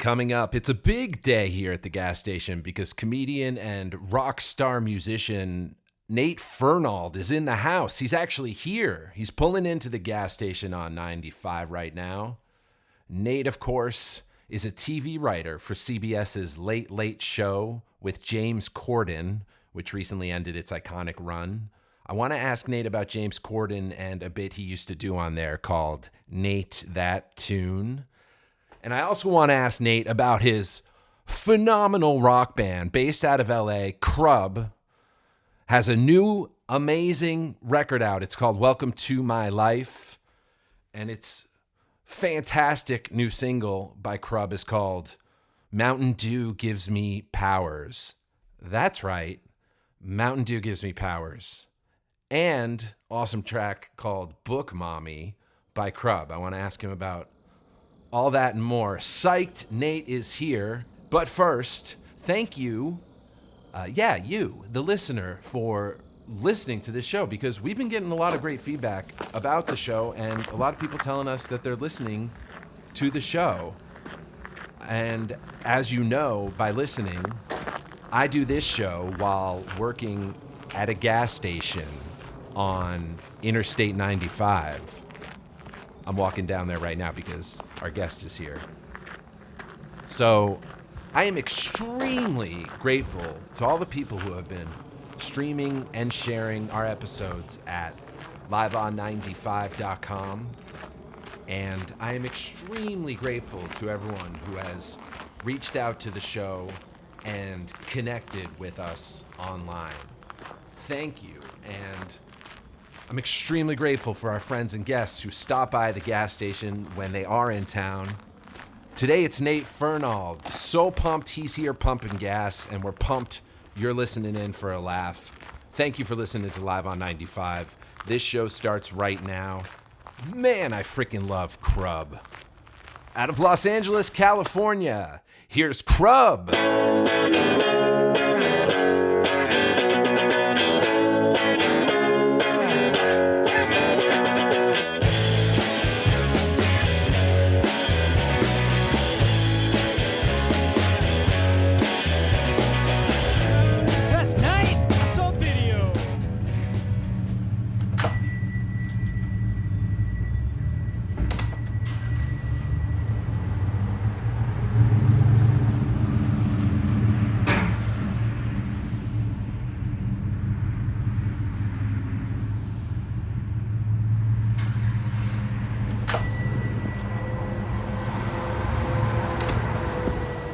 Coming up, it's a big day here at the gas station because comedian and rock star musician Nate Fernald is in the house. He's actually here. He's pulling into the gas station on 95 right now. Nate, of course, is a TV writer for CBS's Late Late Show with James Corden, which recently ended its iconic run. I want to ask Nate about James Corden and a bit he used to do on there called Nate That Tune. And I also want to ask Nate about his phenomenal rock band based out of LA, CRUB, has a new amazing record out. It's called Welcome to My Life. And its fantastic new single by CRUB is called Mountain Dew Gives Me Powers. That's right. Mountain Dew Gives Me Powers. And awesome track called Book Mommy by CRUB. I want to ask him about all that and more. Psyched Nate is here. But first, thank you, you, the listener, for listening to this show, because we've been getting a lot of great feedback about the show and a lot of people telling us that they're listening to the show. And as you know, by listening, I do this show while working at a gas station on Interstate 95. I'm walking down there right now because our guest is here. So I am extremely grateful to all the people who have been streaming and sharing our episodes at liveon95.com. And I am extremely grateful to everyone who has reached out to the show and connected with us online. Thank you. And I'm extremely grateful for our friends and guests who stop by the gas station when they are in town. Today it's Nate Fernald. So pumped he's here pumping gas, and we're pumped you're listening in for a laugh. Thank you for listening to Live on 95. This show starts right now. Man, I freaking love CRUB. Out of Los Angeles, California, here's CRUB.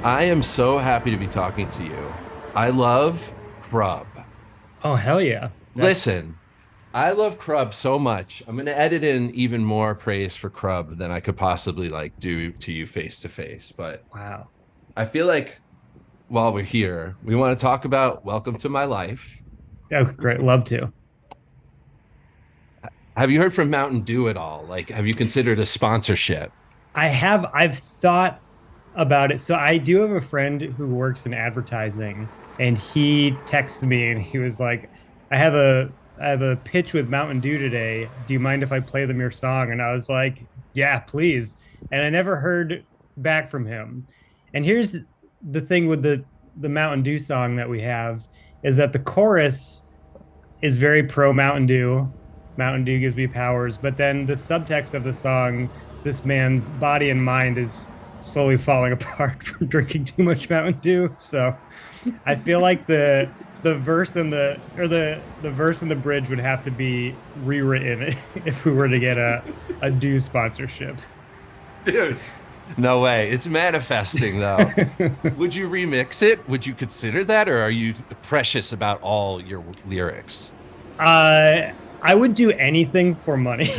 I am so happy to be talking to you. I love CRUB. Oh, hell yeah. Listen, I love CRUB so much. I'm going to edit in even more praise for CRUB than I could possibly do to you face to face. But wow, I feel like while we're here, we want to talk about Welcome to My Life. Oh, great. Love to. Have you heard from Mountain Dew at all? Have you considered a sponsorship? I have. I've thought about it. So I do have a friend who works in advertising, and he texted me and he was like, I have a pitch with Mountain Dew today. Do you mind if I play them your song? And I was like, yeah, please. And I never heard back from him. And here's the thing with the Mountain Dew song that we have is that the chorus is very pro Mountain Dew. Mountain Dew gives me powers. But then the subtext of the song, this man's body and mind is slowly falling apart from drinking too much Mountain Dew. So I feel like the verse and the verse and the bridge would have to be rewritten if we were to get a Dew sponsorship. Dude, no way. It's manifesting though. Would you remix it? Would you consider that, or are you precious about all your lyrics? I would do anything for money.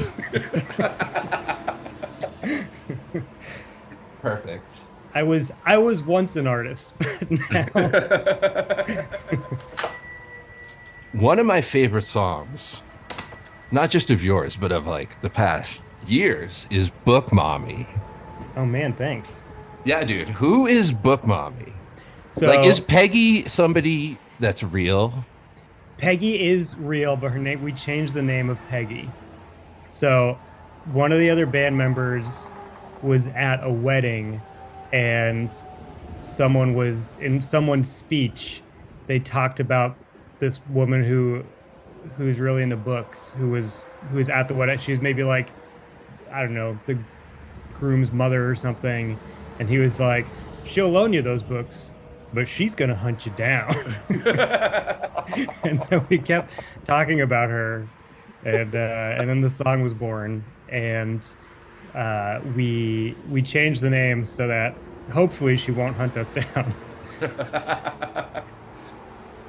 Perfect. I was once an artist, but now. One of my favorite songs, not just of yours, but of the past years, is Book Mommy. Oh man, thanks. Yeah, dude. Who is Book Mommy? So is Peggy somebody that's real? Peggy is real, but her name, we changed the name of Peggy. So one of the other band members was at a wedding and someone was in someone's speech. They talked about this woman who's really into books, who was at the wedding. She was maybe like, I don't know, the groom's mother or something, and he was like, she'll loan you those books, but she's gonna hunt you down. And then we kept talking about her, and then the song was born, and we changed the name so that hopefully she won't hunt us down.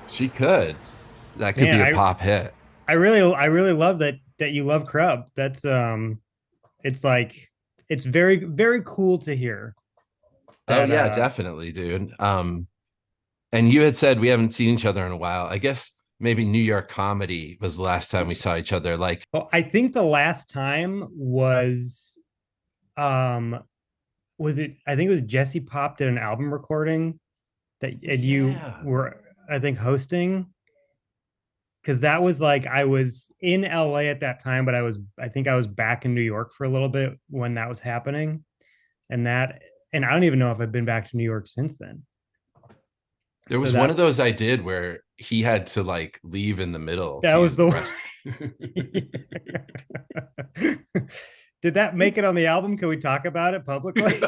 She could. That could Man, be a pop hit. I really love that you love CRUB. That's it's like it's very very cool to hear Oh that. yeah, definitely, dude. And you had said we haven't seen each other in a while. I guess maybe New York Comedy was the last time we saw each other. Like, Well, I think the last time um was it, I think it was Jesse Pop did an album recording that, and you yeah. were, I think, hosting, because that was like I was in LA at that time, but I think I was back in New York for a little bit when that was happening. And that, and I don't even know if I've been back to New York since then. There So was one of those I did where he had to like leave in the middle that to was use the the rest. Did that make it on the album? Can we talk about it publicly?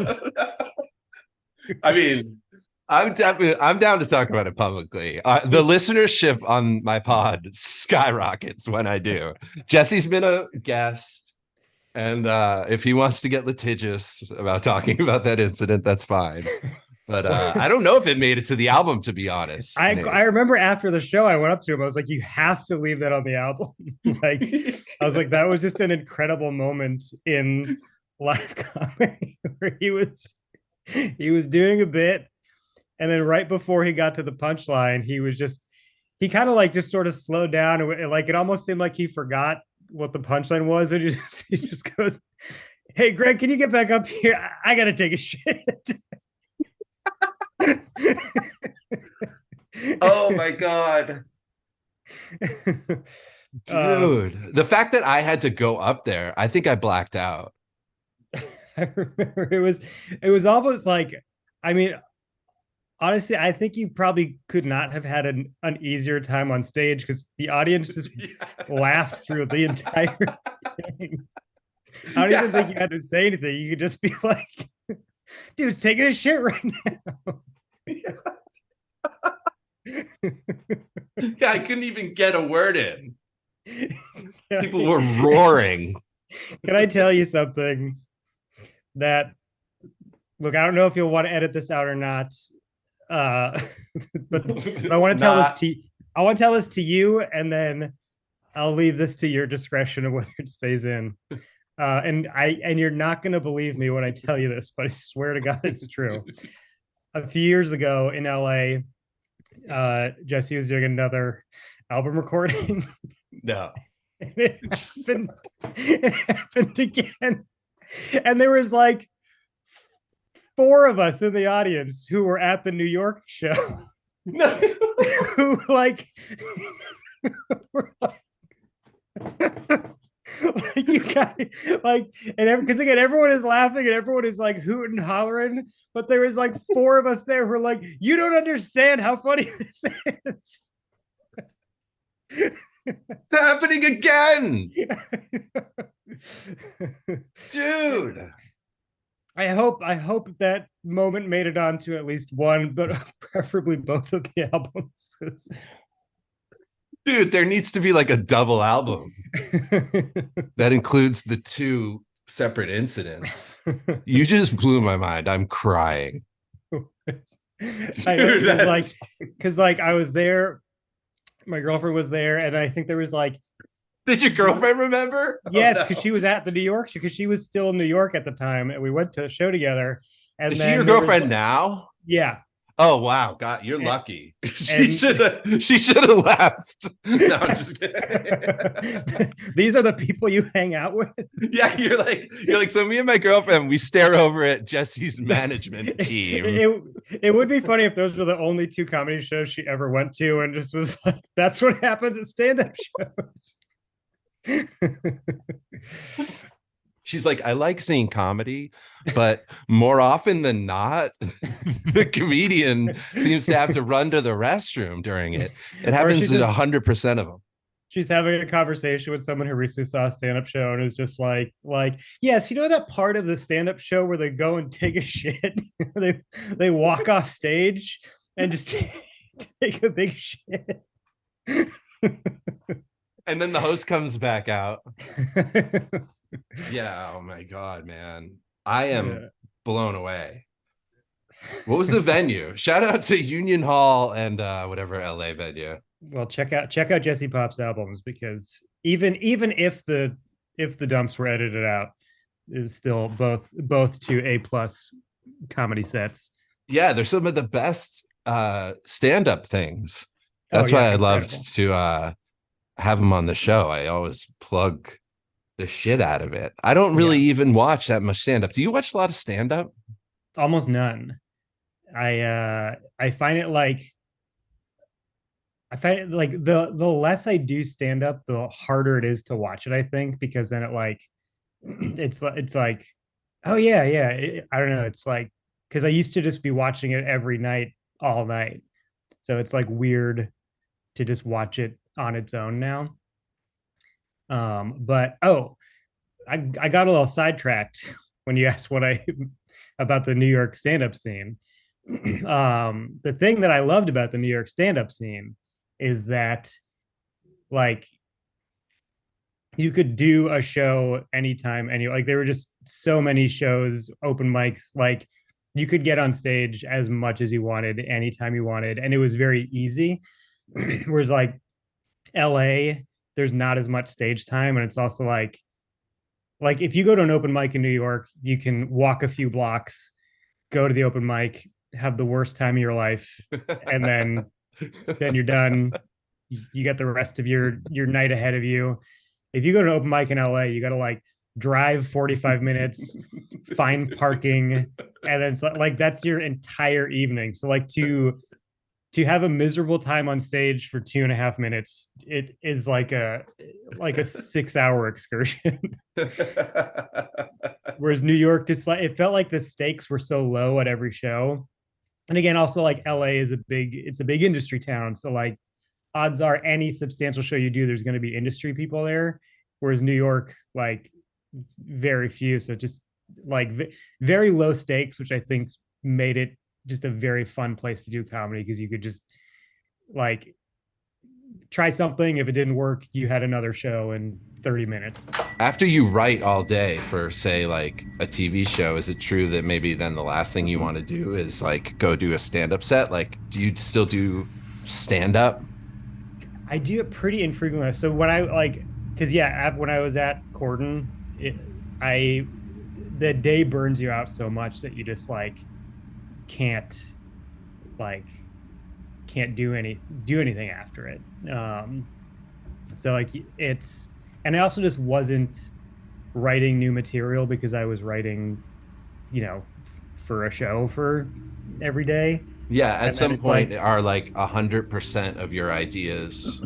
I mean, I'm down to talk about it publicly. The listenership on my pod skyrockets when I do. Jesse's been a guest, and if he wants to get litigious about talking about that incident, that's fine. But I don't know if it made it to the album, to be honest. I remember after the show, I went up to him. I was like, "You have to leave that on the album." Like, I was like, "That was just an incredible moment in live comedy where he was doing a bit, and then right before he got to the punchline, he kind of like just sort of slowed down, and like it almost seemed like he forgot what the punchline was, and he just goes, "Hey, Greg, can you get back up here? I got to take a shit." Oh my God. Dude, the fact that I had to go up there, I think I blacked out. I remember it was almost like, I mean, honestly, I think you probably could not have had an easier time on stage because the audience just laughed through the entire thing. I don't even think you had to say anything. You could just be like, dude's taking a shit right now. Yeah, I couldn't even get a word in. People were roaring. Can I tell you something that, look, I don't know if you'll want to edit this out or not. But I want to tell this to you. I want to tell this to you, and then I'll leave this to your discretion of whether it stays in. And you're not going to believe me when I tell you this, but I swear to God, it's true. A few years ago in LA, Jesse was doing another album recording. No. It happened again. And there was like 4 of us in the audience who were at the New York show. Who like like you got like, and because again everyone is laughing and everyone is like hooting and hollering, but there was like 4 of us there who were like, you don't understand how funny this is. It's happening again. Dude, I hope that moment made it onto at least one, but preferably both of the albums. Dude, there needs to be like a double album that includes the 2 separate incidents. You just blew my mind. I'm crying. Dude, because like I was there, my girlfriend was there, and I think there was like, did your girlfriend remember? Yes, because she was at the New York show, because she was still in New York at the time, and we went to a show together. And is she your girlfriend now? Yeah. Oh wow, God, you're lucky. She should have left. No, I'm just kidding. These are the people you hang out with. Yeah, you're like, so me and my girlfriend, we stare over at Jesse's management team. It would be funny if those were the only 2 comedy shows she ever went to, and just was like, that's what happens at stand-up shows. She's like, I like seeing comedy, but more often than not, the comedian seems to have to run to the restroom during it. It Or happens she's to just 100% of them. she's having a conversation with someone who recently saw a stand-up show and is just like, yes, you know that part of the stand-up show where they go and take a shit? They walk off stage and just take a big shit. And then the host comes back out. Yeah. Oh my God, man. I am Yeah. blown away. What was the venue? Shout out to Union Hall and whatever LA venue. Well, check out Jesse Pop's albums, because even if the dumps were edited out, it was still both to A+ comedy sets. Yeah, they're some of the best stand-up things. Oh That's why yeah, I incredible. loved to have them on the show. I always plug the shit out of it. I don't really Yeah, even watch that much stand-up. Do you watch a lot of stand-up? almost none. I find it like the less I do stand up, the harder it is to watch it, I think, because then it like it's like, oh yeah, yeah. I don't know. It's like, because I used to just be watching it every night, all night. So it's like weird to just watch it on its own now. But I got a little sidetracked when you asked what I about the New York stand-up scene. The thing that I loved about the New York stand-up scene is that, like, you could do a show anytime, like there were just so many shows, open mics, like you could get on stage as much as you wanted anytime you wanted, and it was very easy. Whereas like LA, there's not as much stage time, and it's also like if you go to an open mic in New York, you can walk a few blocks, go to the open mic, have the worst time of your life, and then you're done. You got the rest of your night ahead of you. If you go to an open mic in LA, you got to like drive 45 minutes, find parking, and then it's like that's your entire evening. So like to have a miserable time on stage for 2.5 minutes, it is like a 6 hour excursion. Whereas New York, just like it felt like the stakes were so low at every show. And again, also like LA is a big industry town. So like odds are any substantial show you do, there's going to be industry people there. Whereas New York, like very few. So just like very low stakes, which I think made it just a very fun place to do comedy, because you could just like try something. If it didn't work, you had another show in 30 minutes. After you write all day for, say, like a TV show, is it true that maybe then the last thing you want to do is like go do a stand-up set? Like, do you still do stand-up? I do it pretty infrequently. So when I like, because yeah, when I was at Corden, I the day burns you out so much that you just like can't like can't do anything after it. So like it's, and I also just wasn't writing new material because I was writing, for a show for every day. Yeah, at And then some it's point like are like 100% of your ideas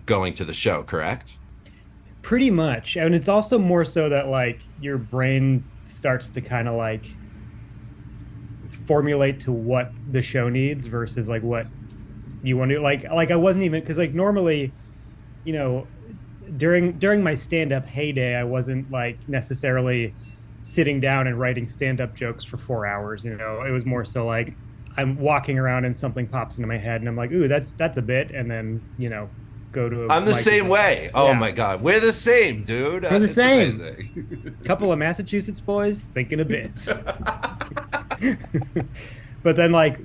going to the show, correct? pretty much. And it's also more so that like your brain starts to kind of like formulate to what the show needs versus like what you want to like I wasn't even, because like normally, you know during my stand-up heyday, I wasn't like necessarily sitting down and writing stand-up jokes for 4 hours. It was more so like I'm walking around and something pops into my head and I'm like, ooh, that's a bit, and then go to a I'm the mic and same be like, way. Oh yeah, my God. We're the same, dude. we're the It's same. amazing. Couple of Massachusetts boys thinking of bits. But then like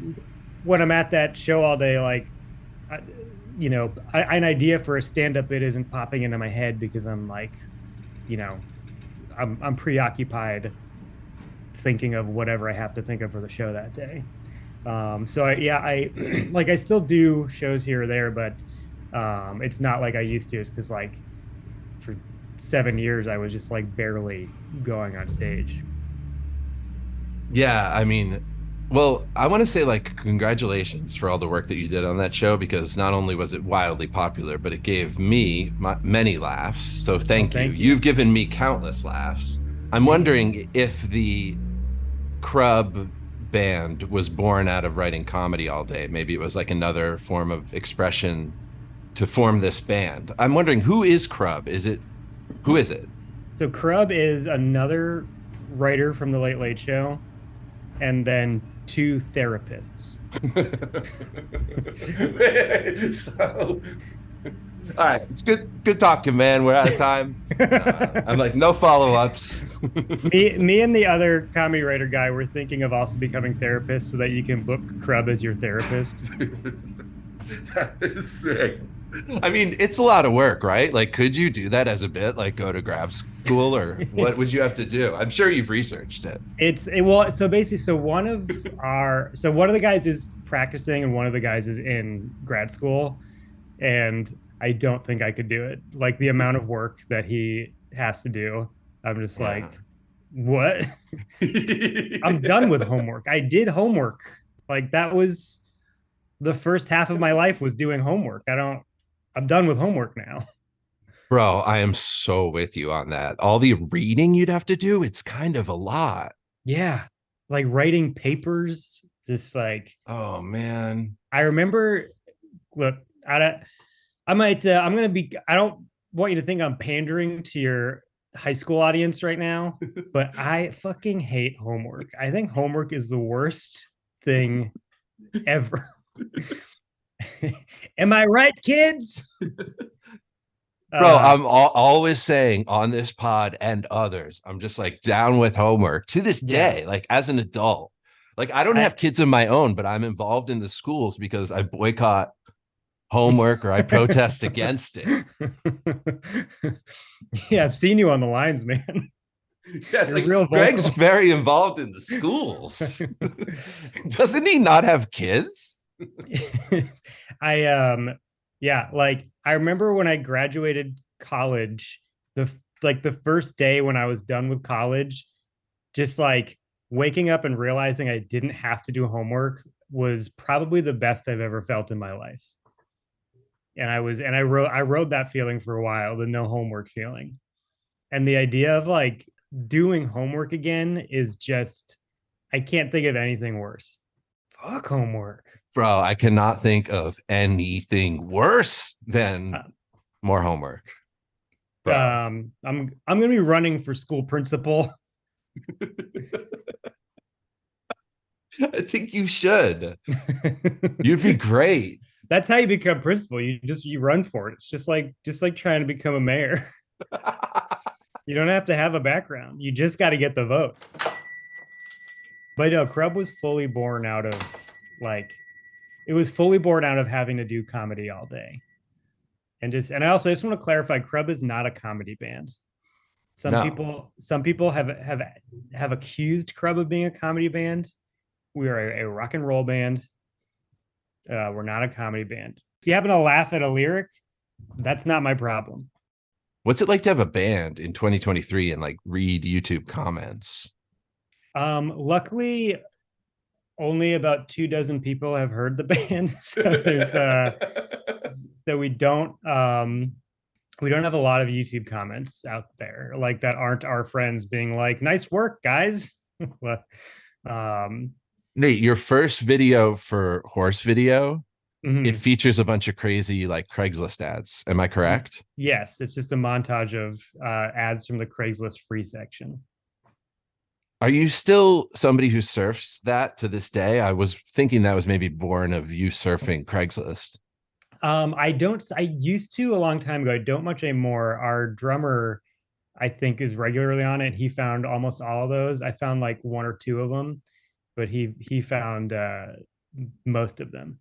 when I'm at that show all day, like I, an idea for a stand-up bit isn't popping into my head because I'm like, you know, I'm preoccupied thinking of whatever I have to think of for the show that day. So I like I still do shows here or there, but it's not like I used to. It's because like for 7 years I was just like barely going on stage. Yeah, I mean, Well, I want to say like congratulations for all the work that you did on that show because not only was it wildly popular, but it gave me many laughs. So Oh, thank you. thank you. You've given me countless laughs. I'm wondering if the CRUB band was born out of writing comedy all day. Maybe it was like another form of expression to form this band. I'm wondering who is CRUB? Who is it? So CRUB is another writer from the Late Late Show, and then two therapists. So, all right, it's good talking, man. We're out of time. I'm like, no follow-ups. Me and the other comedy writer guy were thinking of also becoming therapists so that you can book CRUB as your therapist. That is sick. I mean, it's a lot of work, right? Like, could you do that as a bit, like go to grad school, or what would you have to do? I'm sure you've researched it. So basically, one of the guys is practicing and one of the guys is in grad school, and I don't think I could do it. Like the amount of work that he has to do, I'm just like, what? I'm done with homework. I did homework. Like that was the first half of my life was doing homework. I'm done with homework now. Bro, I am so with you on that. All the reading you'd have to do, it's kind of a lot. Yeah. Like writing papers, just like, oh man. I remember, look, I'm going to be, I don't want you to think I'm pandering to your high school audience right now, but I fucking hate homework. I think homework is the worst thing ever. Am I right, kids? Bro, I'm always saying on this pod and others, I'm just like down with homework to this day, like as an adult. Like I don't have kids of my own, but I'm involved in the schools because I boycott homework or I protest against it. Yeah, I've seen you on the lines, man. Yeah, it's like Greg's very involved in the schools. Doesn't he not have kids? Like I remember when I graduated college, the first day when I was done with college, just like waking up and realizing I didn't have to do homework was probably the best I've ever felt in my life. And I rode that feeling for a while, the no homework feeling. And the idea of like doing homework again is just, I can't think of anything worse. Fuck homework. Bro, I cannot think of anything worse than more homework. Bro. I'm gonna be running for school principal. I think you should. You'd be great. That's how you become principal. You run for it. It's just like trying to become a mayor. You don't have to have a background. You just got to get the votes. But no, CRUB was fully born out of having to do comedy all day. And I also just want to clarify, CRUB is not a comedy band. Some people have accused CRUB of being a comedy band. We are a rock and roll band. We're not a comedy band. If you happen to laugh at a lyric, that's not my problem. What's it like to have a band in 2023 and like read YouTube comments? Luckily, only about 24 people have heard the band. So there's so we don't have a lot of YouTube comments out there like that aren't our friends being like, nice work, guys. Nate, your first video for Horse Video, mm-hmm. It features a bunch of crazy like Craigslist ads. Am I correct? Yes, it's just a montage of ads from the Craigslist free section. Are you still somebody who surfs that to this day? I was thinking that was maybe born of you surfing Craigslist. I used to a long time ago. I don't much anymore. Our drummer, I think, is regularly on it. He found almost all of those. I found like one or two of them, but he found most of them.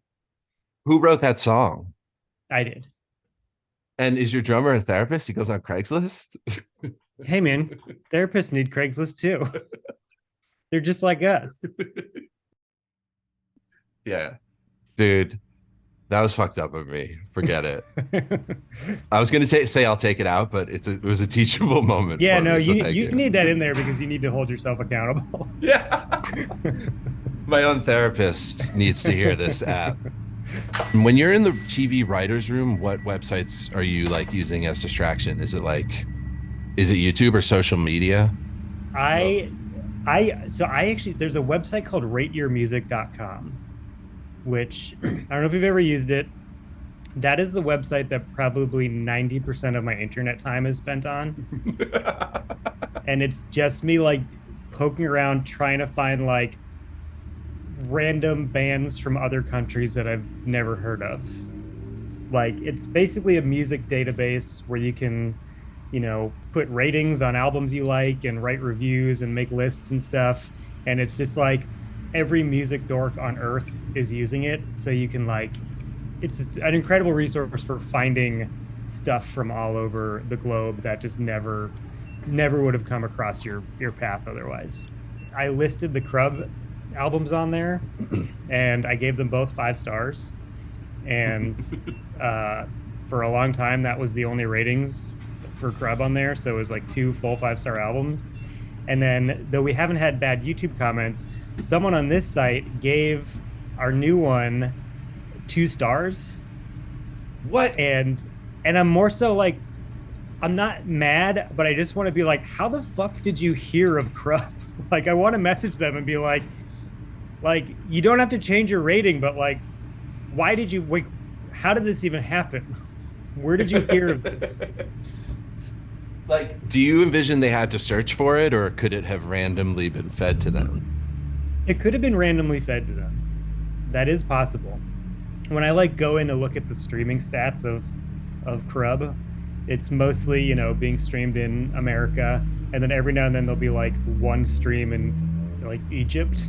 Who wrote that song? I did. And is your drummer a therapist? He goes on Craigslist? Hey, man, therapists need Craigslist too. They're just like us. Yeah. Dude, that was fucked up of me. Forget it. I was going to say I'll take it out, but it was a teachable moment. Yeah, no, you need that in there because you need to hold yourself accountable. Yeah. My own therapist needs to hear this app. When you're in the TV writers room, what websites are you like using as distraction? Is it YouTube or social media? I I actually there's a website called rateyourmusic.com, which I don't know if you've ever used it. That is the website that probably 90% of my internet time is spent on. And it's just me like poking around trying to find like random bands from other countries that I've never heard of. Like it's basically a music database where you can, put ratings on albums you like and write reviews and make lists and stuff. And it's just like every music dork on earth is using it. So you can like, it's just an incredible resource for finding stuff from all over the globe that just never would have come across your path otherwise. I listed the CRUB albums on there, and I gave them both 5 stars. And for a long time, that was the only ratings for CRUB on there. So it was like 2 full 5-star albums. And then, though we haven't had bad YouTube comments, someone on this site gave our new one 2 stars. What? And I'm more so like, I'm not mad, but I just want to be like, how the fuck did you hear of CRUB? Like, I want to message them and be like, you don't have to change your rating, but like, why did you wait? How did this even happen? Where did you hear of this? Like, do you envision they had to search for it, or could it have randomly been fed to them? It could have been randomly fed to them. That is possible. When I like go in to look at the streaming stats of CRUB, it's mostly, being streamed in America, and then every now and then there'll be like one stream in like Egypt.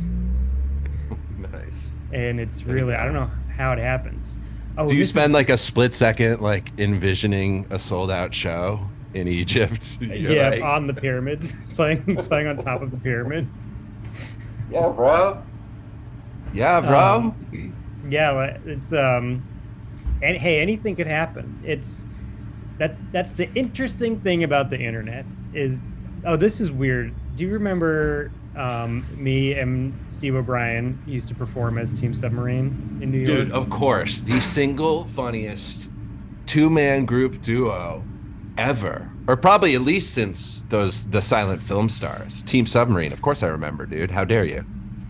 Nice. And it's really, I don't know how it happens. Oh, do you spend like a split second like envisioning a sold out show in Egypt? Yeah, like... on the pyramids, playing on top of the pyramid. Yeah, bro. Yeah, bro. Yeah, it's and hey, anything could happen. That's the interesting thing about the internet is, oh, this is weird. Do you remember me and Steve O'Brien used to perform as Team Submarine in New York? Dude, of course. The single funniest 2-man group duo ever. Or probably at least since the silent film stars. Team Submarine. Of course I remember, dude. How dare you?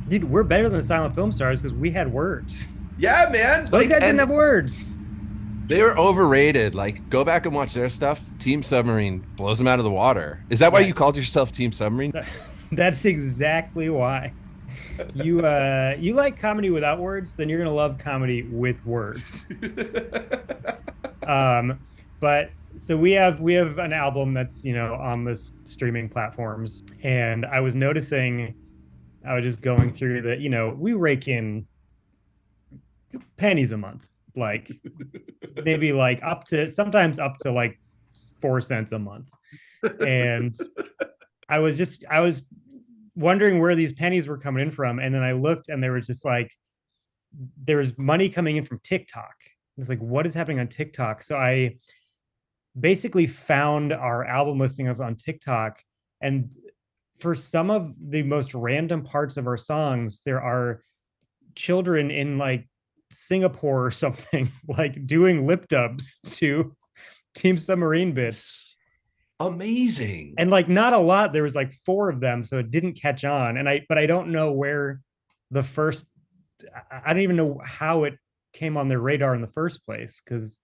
Dude, we're better than the silent film stars because we had words. Yeah, man. Those guys didn't have words. They were overrated. Like, go back and watch their stuff. Team Submarine blows them out of the water. Is that why you called yourself Team Submarine? That's exactly why. You like comedy without words, then you're gonna love comedy with words. But so we have an album that's on the streaming platforms, and I was noticing, I was just going through that we rake in pennies a month, like maybe like sometimes up to like 4 cents a month, and I was wondering where these pennies were coming in from. And then I looked and there was just like, there was money coming in from TikTok. It's like, what is happening on TikTok? So I basically found our album listings on TikTok. And for some of the most random parts of our songs, there are children in like Singapore or something, like doing lip dubs to Team Submarine bits. Amazing. And like not a lot, there was like 4 of them, so it didn't catch on. But I don't know where I don't even know how it came on their radar in the first place, because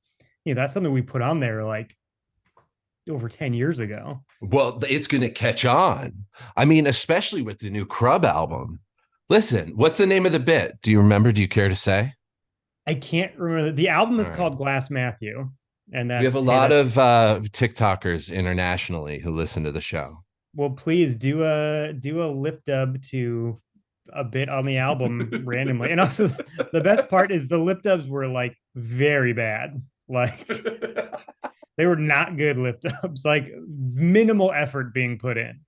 that's something we put on there like over 10 years ago. Well, it's gonna catch on. I mean, especially with the new CRUB album. Listen, what's the name of the bit? Do you remember? Do you care to say? I can't remember. The album is called Glass Matthew. And we have a lot of TikTokers internationally who listen to the show. Well, please do a lip dub to a bit on the album randomly. And also, the best part is the lip dubs were like very bad. Like they were not good lip dubs. Like minimal effort being put in.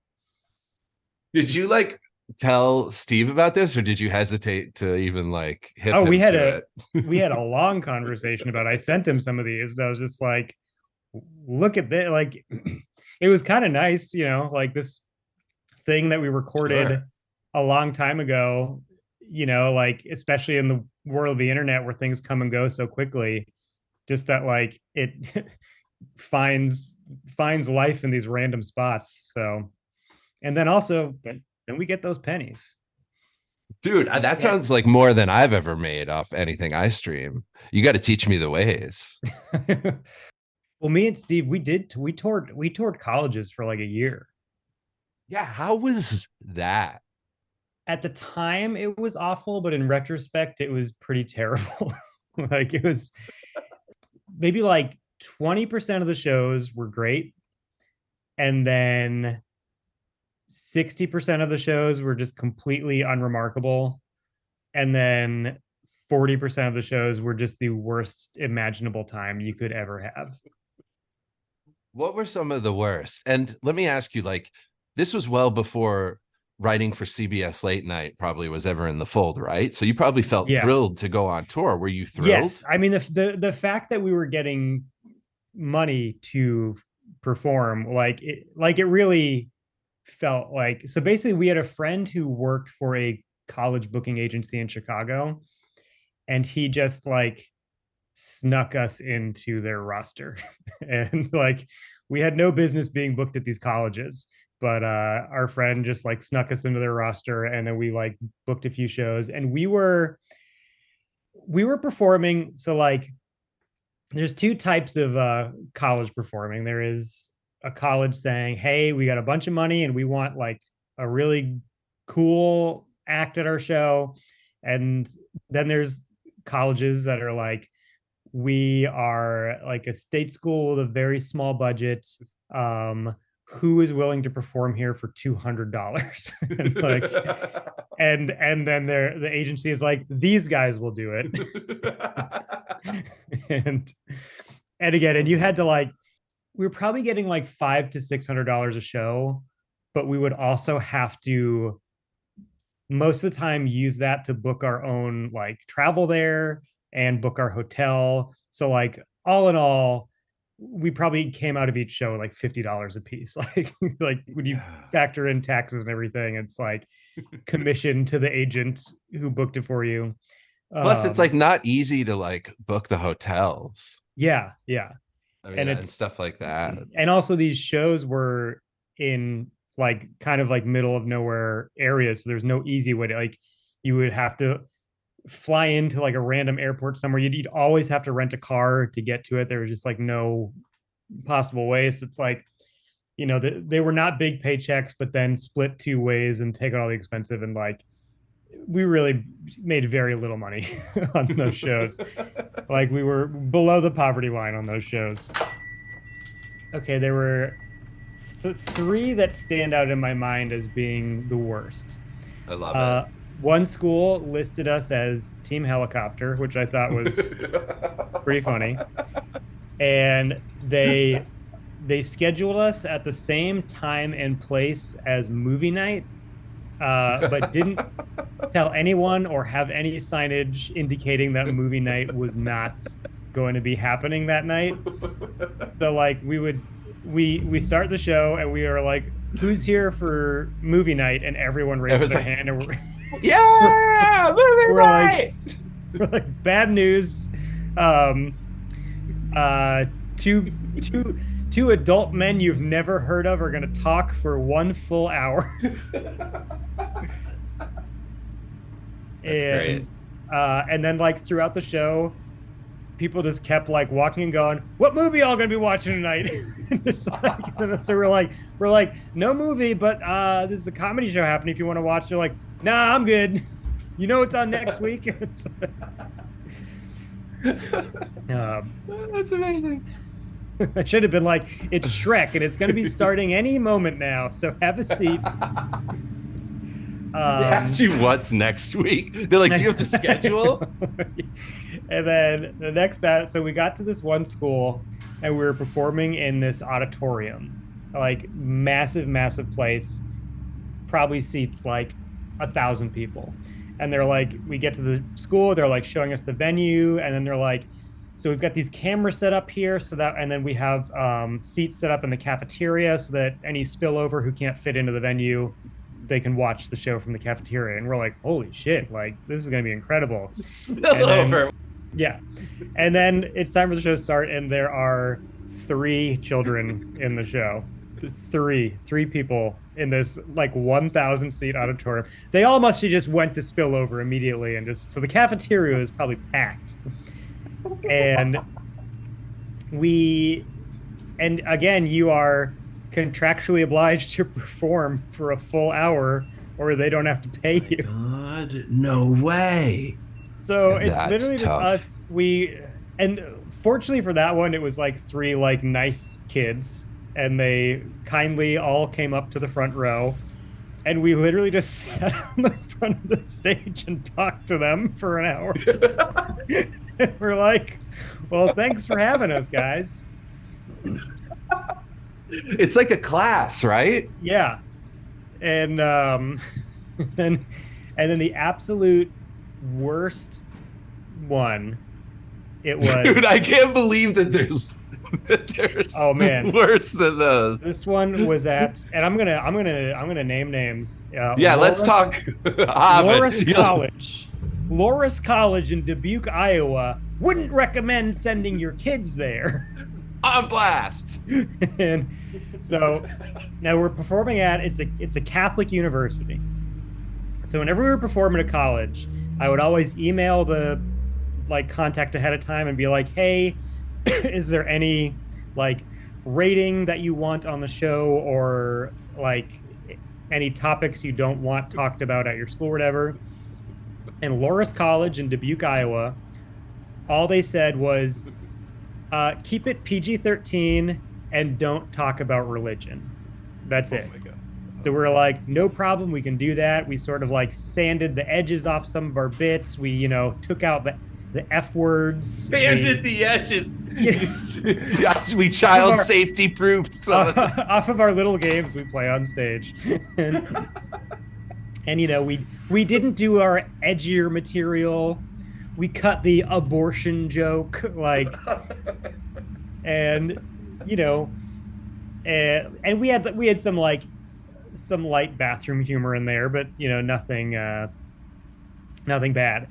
Did you like tell Steve about this, or did you hesitate to even like hit we had a long conversation about it. I sent him some of these and I was just like, look at this. Like it was kind of nice, like this thing that we recorded a long time ago, like especially in the world of the internet where things come and go so quickly, just that like it finds finds life in these random spots. So, and then also, then we get those pennies. Dude, that sounds like more than I've ever made off anything I stream. You got to teach me the ways. Well, me and Steve, we toured colleges for like a year. Yeah, how was that? At the time, it was awful, but in retrospect, it was pretty terrible. Like it was maybe like 20% of the shows were great, and then 60% of the shows were just completely unremarkable, and then 40% of the shows were just the worst imaginable time you could ever have. What were some of the worst? And let me ask you, like, this was well before writing for CBS Late Night probably was ever in the fold, right? So you probably felt Yeah. thrilled to go on tour. Were you thrilled? Yes. I mean, the fact that we were getting money to perform, like it really felt like, so basically we had a friend who worked for a college booking agency in Chicago, and he just like snuck us into their roster. And like we had no business being booked at these colleges, but our friend just like snuck us into their roster, and then we like booked a few shows, and we were performing. So like there's two types of college performing. There is a college saying, hey, we got a bunch of money and we want like a really cool act at our show. And then there's colleges that are like, we are like a state school with a very small budget. Who is willing to perform here for $200? And like, and then the agency is like, these guys will do it. and and again, and you had to like, we were probably getting like $500 to $600 a show, but we would also have to most of the time use that to book our own like travel there and book our hotel. So like all in all, we probably came out of each show like $50 a piece. Like when you factor in taxes and everything, it's like commission to the agent who booked it for you. Plus, it's like not easy to like book the hotels. Yeah, yeah. I mean, And and it's stuff like that. and also these shows were in like kind of like middle of nowhere areas. So there's no easy way to like, you would have to fly into like a random airport somewhere. You'd always have to rent a car to get to it. There was just like no possible ways. So it's like, they were not big paychecks, but then split two ways and take all the expensive. And like, we really made very little money on those shows. Like we were below the poverty line on those shows. Okay, there were three that stand out in my mind as being the worst. I love it. One school listed us as Team Helicopter, which I thought was pretty funny. And they scheduled us at the same time and place as movie night, but didn't tell anyone or have any signage indicating that movie night was not going to be happening that night. So like we start the show and we are like, who's here for movie night? And everyone raises their hand and yeah, movie night. We're like, bad news. Two adult men you've never heard of are going to talk for 1 full hour. That's great. And then like throughout the show, people just kept like walking and going, what movie y'all gonna be watching tonight? So we're like, no movie, but this is a comedy show happening if you want to watch. They're like, nah, I'm good. You know it's on next week. That's amazing. I should have been like, it's Shrek and it's going to be starting any moment now, so have a seat. They asked you what's next week. They're like, do you have the schedule? And then the next battle, so we got to this one school and we were performing in this auditorium, like massive place, probably seats like 1,000 people. And they're like, we get to the school, they're like showing us the venue, and then they're like, so we've got these cameras set up here, so that, and then we have seats set up in the cafeteria so that any spillover who can't fit into the venue, they can watch the show from the cafeteria. And we're like, holy shit, like this is gonna be incredible. Spill And over. then, yeah. And then it's time for the show to start, and there are three children in the show. Three people in this like 1,000 seat auditorium. They all must have just went to spill over immediately, and just so the cafeteria is probably packed. And and again, you are contractually obliged to perform for a full hour, or they don't have to pay you. God, no way. So it's That's literally just tough. us. And fortunately for that one, it was like three like nice kids, and they kindly all came up to the front row, and we literally just sat on the front of the stage and talked to them for an hour. And we're like, well, thanks for having us, guys. It's like a class, right? Yeah. And and then the absolute worst one, it was Dude, I can't believe that there's Oh, man. worse than those. this one was at, and I'm gonna name names. Yeah, let's talk. Loris College. Loris College in Dubuque, Iowa. Wouldn't recommend sending your kids there. On blast. And so now we're performing at it's a Catholic university. So whenever we were performing at college, I would always email the like contact ahead of time and be like, hey, is there any like rating that you want on the show, or like any topics you don't want talked about at your school or whatever. And Loris College in Dubuque, Iowa, all they said was, keep it PG-13 and don't talk about religion. That's it. Oh my God. So we're like, no problem, we can do that. We sort of like sanded the edges off some of our bits. We, took out the F words. Banded the edges. Yeah. We child safety proofed some of Off of our little games we play on stage. And we didn't do our edgier material. We cut the abortion joke, like, and we had some light bathroom humor in there, but nothing bad.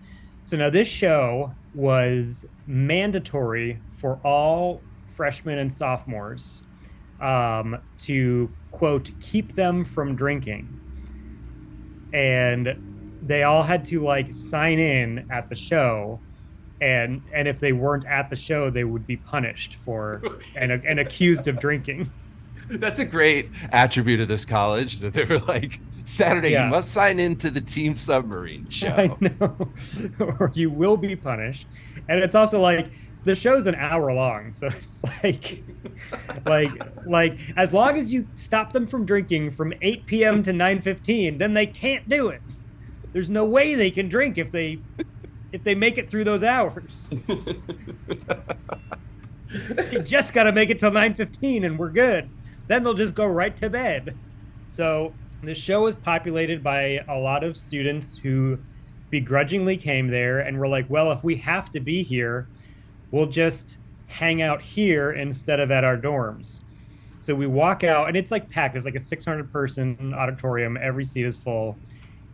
So now this show was mandatory for all freshmen and sophomores, to quote keep them from drinking, and they all had to like sign in at the show, and if they weren't at the show, they would be punished for and accused of drinking. That's a great attribute of this college, that they were like, Saturday, Yeah. you must sign in to the Team Submarine show. I know, or you will be punished. And it's also like the show's an hour long, so it's like as long as you stop them from drinking from 8 p.m. to 9:15, then they can't do it. There's no way they can drink if they make it through those hours. You just got to make it till 9:15 and we're good. Then they'll just go right to bed. So the show is populated by a lot of students who begrudgingly came there and were like, well, if we have to be here, we'll just hang out here instead of at our dorms. So we walk out, and it's like packed. There's like a 600-person auditorium. Every seat is full.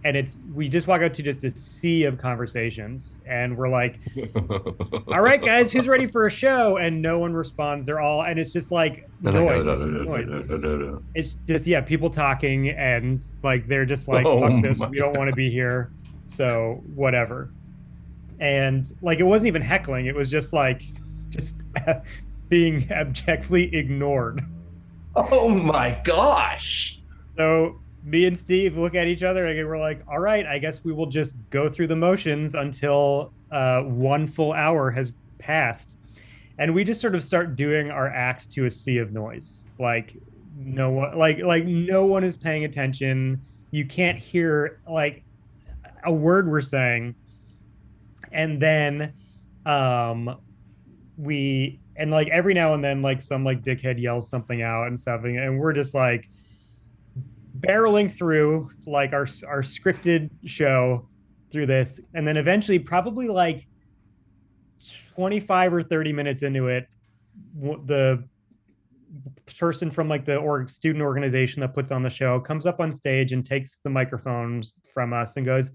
And we just walk out to just a sea of conversations. And we're like, all right, guys, who's ready for a show? And no one responds. And it's just like noise. It's just noise. It's just, yeah, people talking, and like they're just like, fuck this, we don't want to be here. So whatever. And like it wasn't even heckling, it was just being abjectly ignored. Oh my gosh. So me and Steve look at each other and we're like, all right, I guess we will just go through the motions until 1 full hour has passed. And we just sort of start doing our act to a sea of noise. Like no one, like no one is paying attention. You can't hear like a word we're saying. And then and like every now and then like some like dickhead yells something out and something, and we're just like barreling through like our scripted show through this. And then eventually, probably like 25 or 30 minutes into it, person from like the student organization that puts on the show comes up on stage and takes the microphones from us and goes,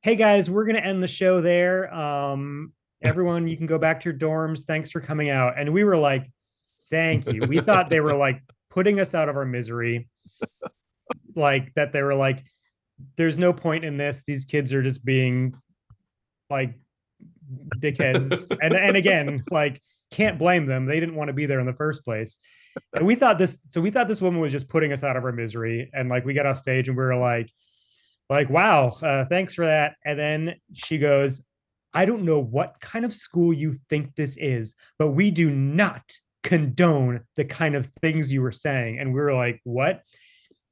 "Hey guys, we're going to end the show there. Everyone, you can go back to your dorms. Thanks for coming out." And we were like, "Thank you." We thought they were like putting us out of our misery, like that they were like, "There's no point in this. These kids are just being like dickheads." And again, like, can't blame them. They didn't want to be there in the first place. And we thought this woman was just putting us out of our misery. And like, we got off stage and we were like, wow, thanks for that. And then she goes, "I don't know what kind of school you think this is, but we do not condone the kind of things you were saying." And we were like, "What?"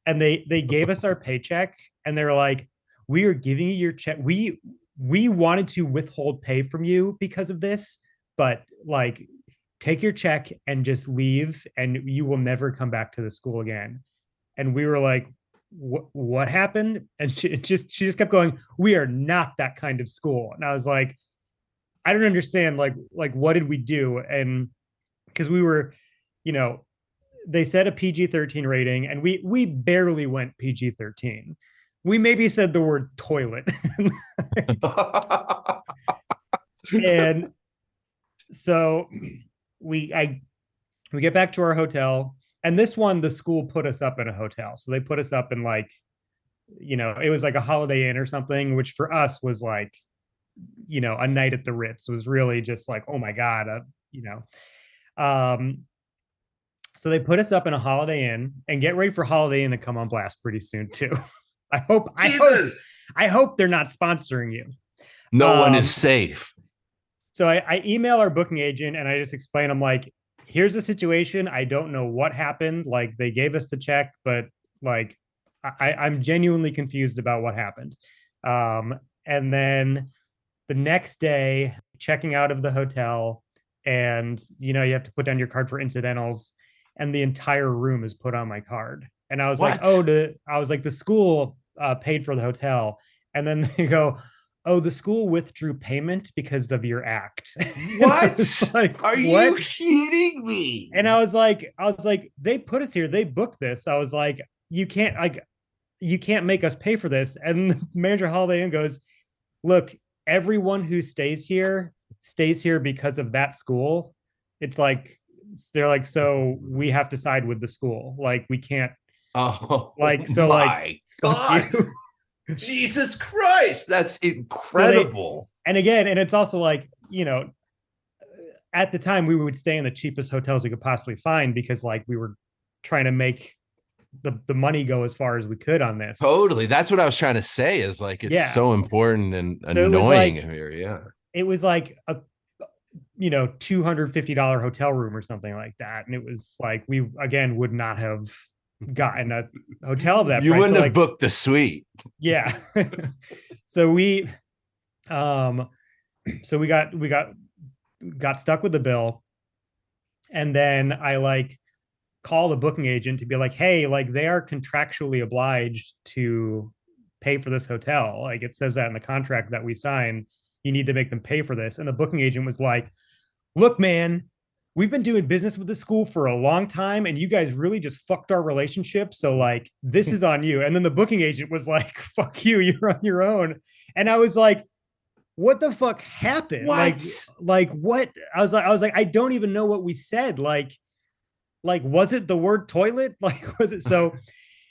And they gave us our paycheck and they were like, "We are giving you your check. We wanted to withhold pay from you because of this, but like, take your check and just leave and you will never come back to the school again." And we were like, what happened? And she just kept going, "We are not that kind of school." And I was like, I don't understand. Like what did we do? And because we were, you know, they said a PG-13 rating and we barely went PG-13. We maybe said the word toilet. And so we get back to our hotel, and this one, the school put us up in a hotel. So they put us up in like, it was like a Holiday Inn or something, which for us was like, a night at the Ritz. Was really just like, oh my God, um, so they put us up in a Holiday Inn, and get ready for Holiday Inn to come on blast pretty soon too. I hope they're not sponsoring you. No one is safe. So I email our booking agent and I just explain, I'm like, "Here's the situation. I don't know what happened. Like, they gave us the check, but like, I'm genuinely confused about what happened." And then the next day, checking out of the hotel, and you have to put down your card for incidentals, and the entire room is put on my card. And I was like, the school paid for the hotel. And then they go, "Oh, the school withdrew payment because of your act." What? Like, are you kidding me? And I was like, they put us here. They booked this. I was like, you can't make us pay for this. And the manager Holiday Inn goes, "Look, everyone who stays here because of that school." It's like, they're like, "So we have to side with the school. Like, we can't." Oh, like, so my like, God. Jesus Christ, that's incredible. And again, and it's also like, at the time we would stay in the cheapest hotels we could possibly find because like we were trying to make the money go as far as we could on this. Totally. That's what I was trying to say, is like, it's so important and annoying here. Yeah. It was like a $250 hotel room or something like that. And it was like, we again would not have gotten a hotel of that you price. Wouldn't have booked the suite. Yeah. So we got stuck with the bill. And then I like call the booking agent to be like, "Hey, like, they are contractually obliged to pay for this hotel. Like, it says that in the contract that we signed. You need to make them pay for this." And the booking agent was like, "Look, man, we've been doing business with the school for a long time, and you guys really just fucked our relationship. So like, this is on you." And then the booking agent was like, "Fuck you, you're on your own." And I was like, what the fuck happened? What? Like what? I was like, I don't even know what we said. Like, was it the word toilet? Like, was it? So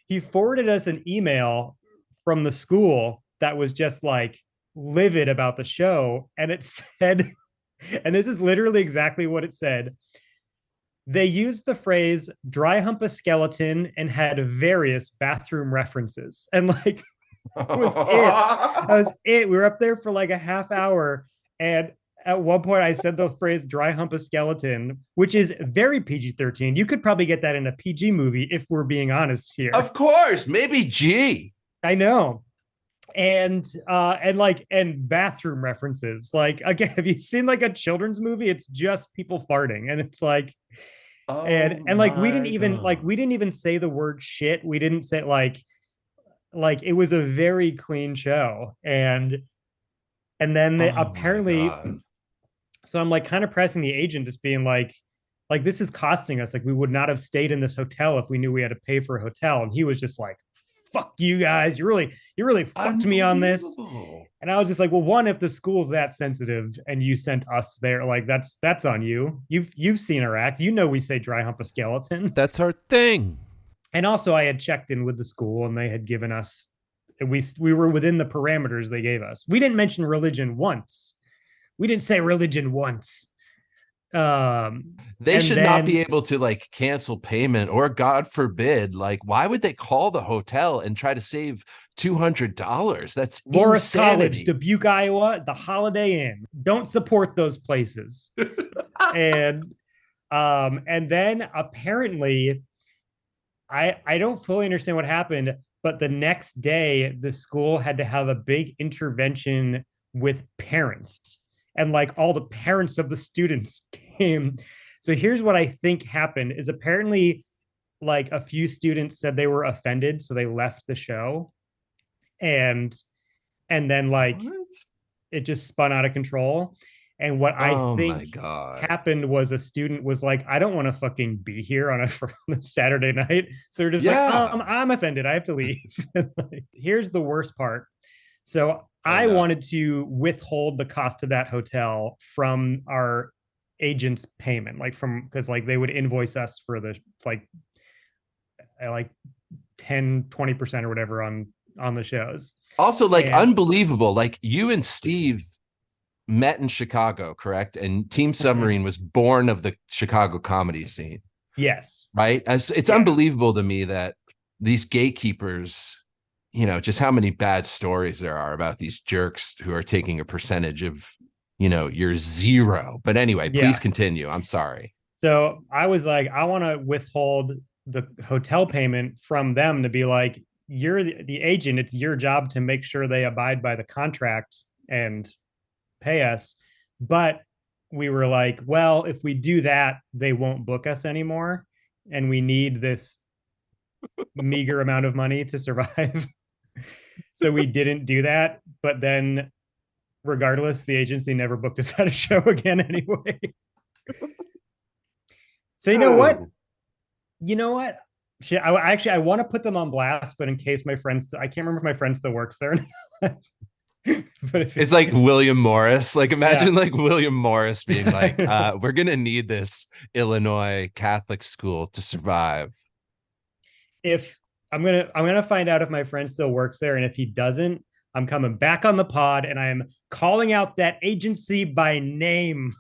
he forwarded us an email from the school that was just like livid about the show. And it said, and this is literally exactly what it said: "They used the phrase 'dry hump a skeleton' and had various bathroom references." And like, that was it. That was it. We were up there for like a half hour. And at one point I said the phrase 'dry hump a skeleton,' which is very PG-13. You could probably get that in a PG movie if we're being honest here. Of course, maybe G. I know. And bathroom references. Like, again, have you seen like a children's movie? It's just people farting, and it's like, and like, we didn't even say the word shit. We didn't say like it was a very clean show. And then they apparently, so I'm like kind of pressing the agent, just being like, like this is costing us. Like we would not have stayed in this hotel if we knew we had to pay for a hotel. And he was just like, fuck you guys. You really fucked me on this. And I was just like, well, one, if the school's that sensitive and you sent us there, like that's on you. You've seen our act. You know we say dry hump a skeleton. That's our thing. And also I had checked in with the school and they had given us, we were within the parameters they gave us. We didn't mention religion once. We didn't say religion once. They should not be able to like cancel payment, or God forbid, like why would they call the hotel and try to save $200? That's Morris insanity. College, Dubuque, Iowa, the Holiday Inn. Don't support those places. and then apparently I don't fully understand what happened, but the next day the school had to have a big intervention with parents, and like all the parents of the students came. So here's what I think happened is apparently like a few students said they were offended, so they left the show. And then like it just spun out of control. And what I think happened was a student was like, I don't want to fucking be here on a Saturday night. So they're just like, I'm offended. I have to leave. Like, here's the worst part. So I wanted to withhold the cost of that hotel from our agent's payment, like from, because like they would invoice us for the like 10-20% or whatever on the shows. Also, like, unbelievable. Like, you and Steve met in Chicago, correct? And Team Submarine was born of the Chicago comedy scene. Yes. Right? It's unbelievable to me that these gatekeepers, you know, just how many bad stories there are about these jerks who are taking a percentage of, you know, your zero. But anyway, please continue. I'm sorry. So I was like, I want to withhold the hotel payment from them to be like, you're the agent. It's your job to make sure they abide by the contract and pay us. But we were like, well, if we do that, they won't book us anymore. And we need this meager amount of money to survive. So we didn't do that. But then regardless, the agency never booked us at a show again anyway. So you know what? I want to put them on blast, but in case my friends, I can't remember if my friend still works there. But if it's like William Morris, like imagine like William Morris being like, we're gonna need this Illinois Catholic school to survive. If I'm gonna find out if my friend still works there, and if he doesn't, I'm coming back on the pod and I'm calling out that agency by name.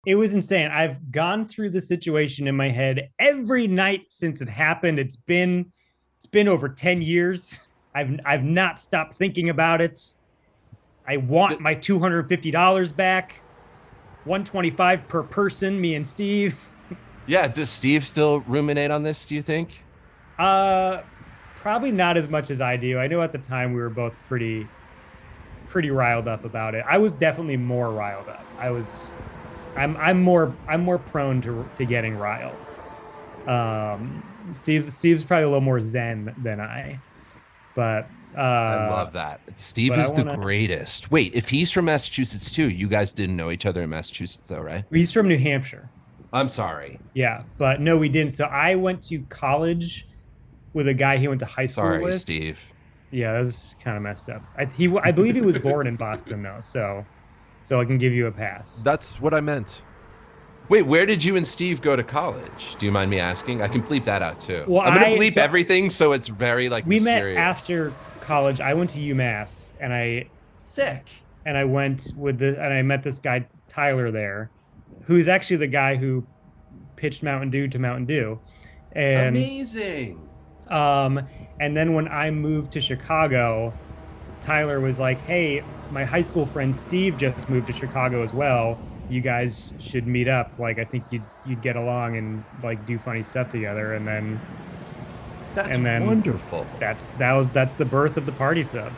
It was insane. I've gone through the situation in my head every night since it happened. It's been over 10 years. I've not stopped thinking about it. I want my $250 back. $125 per person, me and Steve. Yeah, does Steve still ruminate on this, do you think? Probably not as much as I do. I know at the time we were both pretty riled up about it. I was definitely more riled up. I'm more prone to getting riled. Steve's probably a little more zen than I, but I love that. Steve is the greatest. Wait, if he's from Massachusetts too, you guys didn't know each other in Massachusetts though, right? He's from New Hampshire. I'm sorry. Yeah, but no, we didn't. So I went to college with a guy he went to high school with. Sorry, Steve. Yeah, that was kind of messed up. I believe he was born in Boston though, so I can give you a pass. That's what I meant. Wait, where did you and Steve go to college? Do you mind me asking? I can bleep that out too. Well, I'm gonna bleep everything, so it's very like we mysterious. Met after college. I went to UMass, and I met this guy Tyler there, who's actually the guy who pitched Mountain Dew to Mountain Dew. And amazing. And then when I moved to Chicago, Tyler was like, "Hey, my high school friend Steve just moved to Chicago as well. You guys should meet up. Like, I think you'd get along and like do funny stuff together." And then that's wonderful. That's the birth of the Party Sub.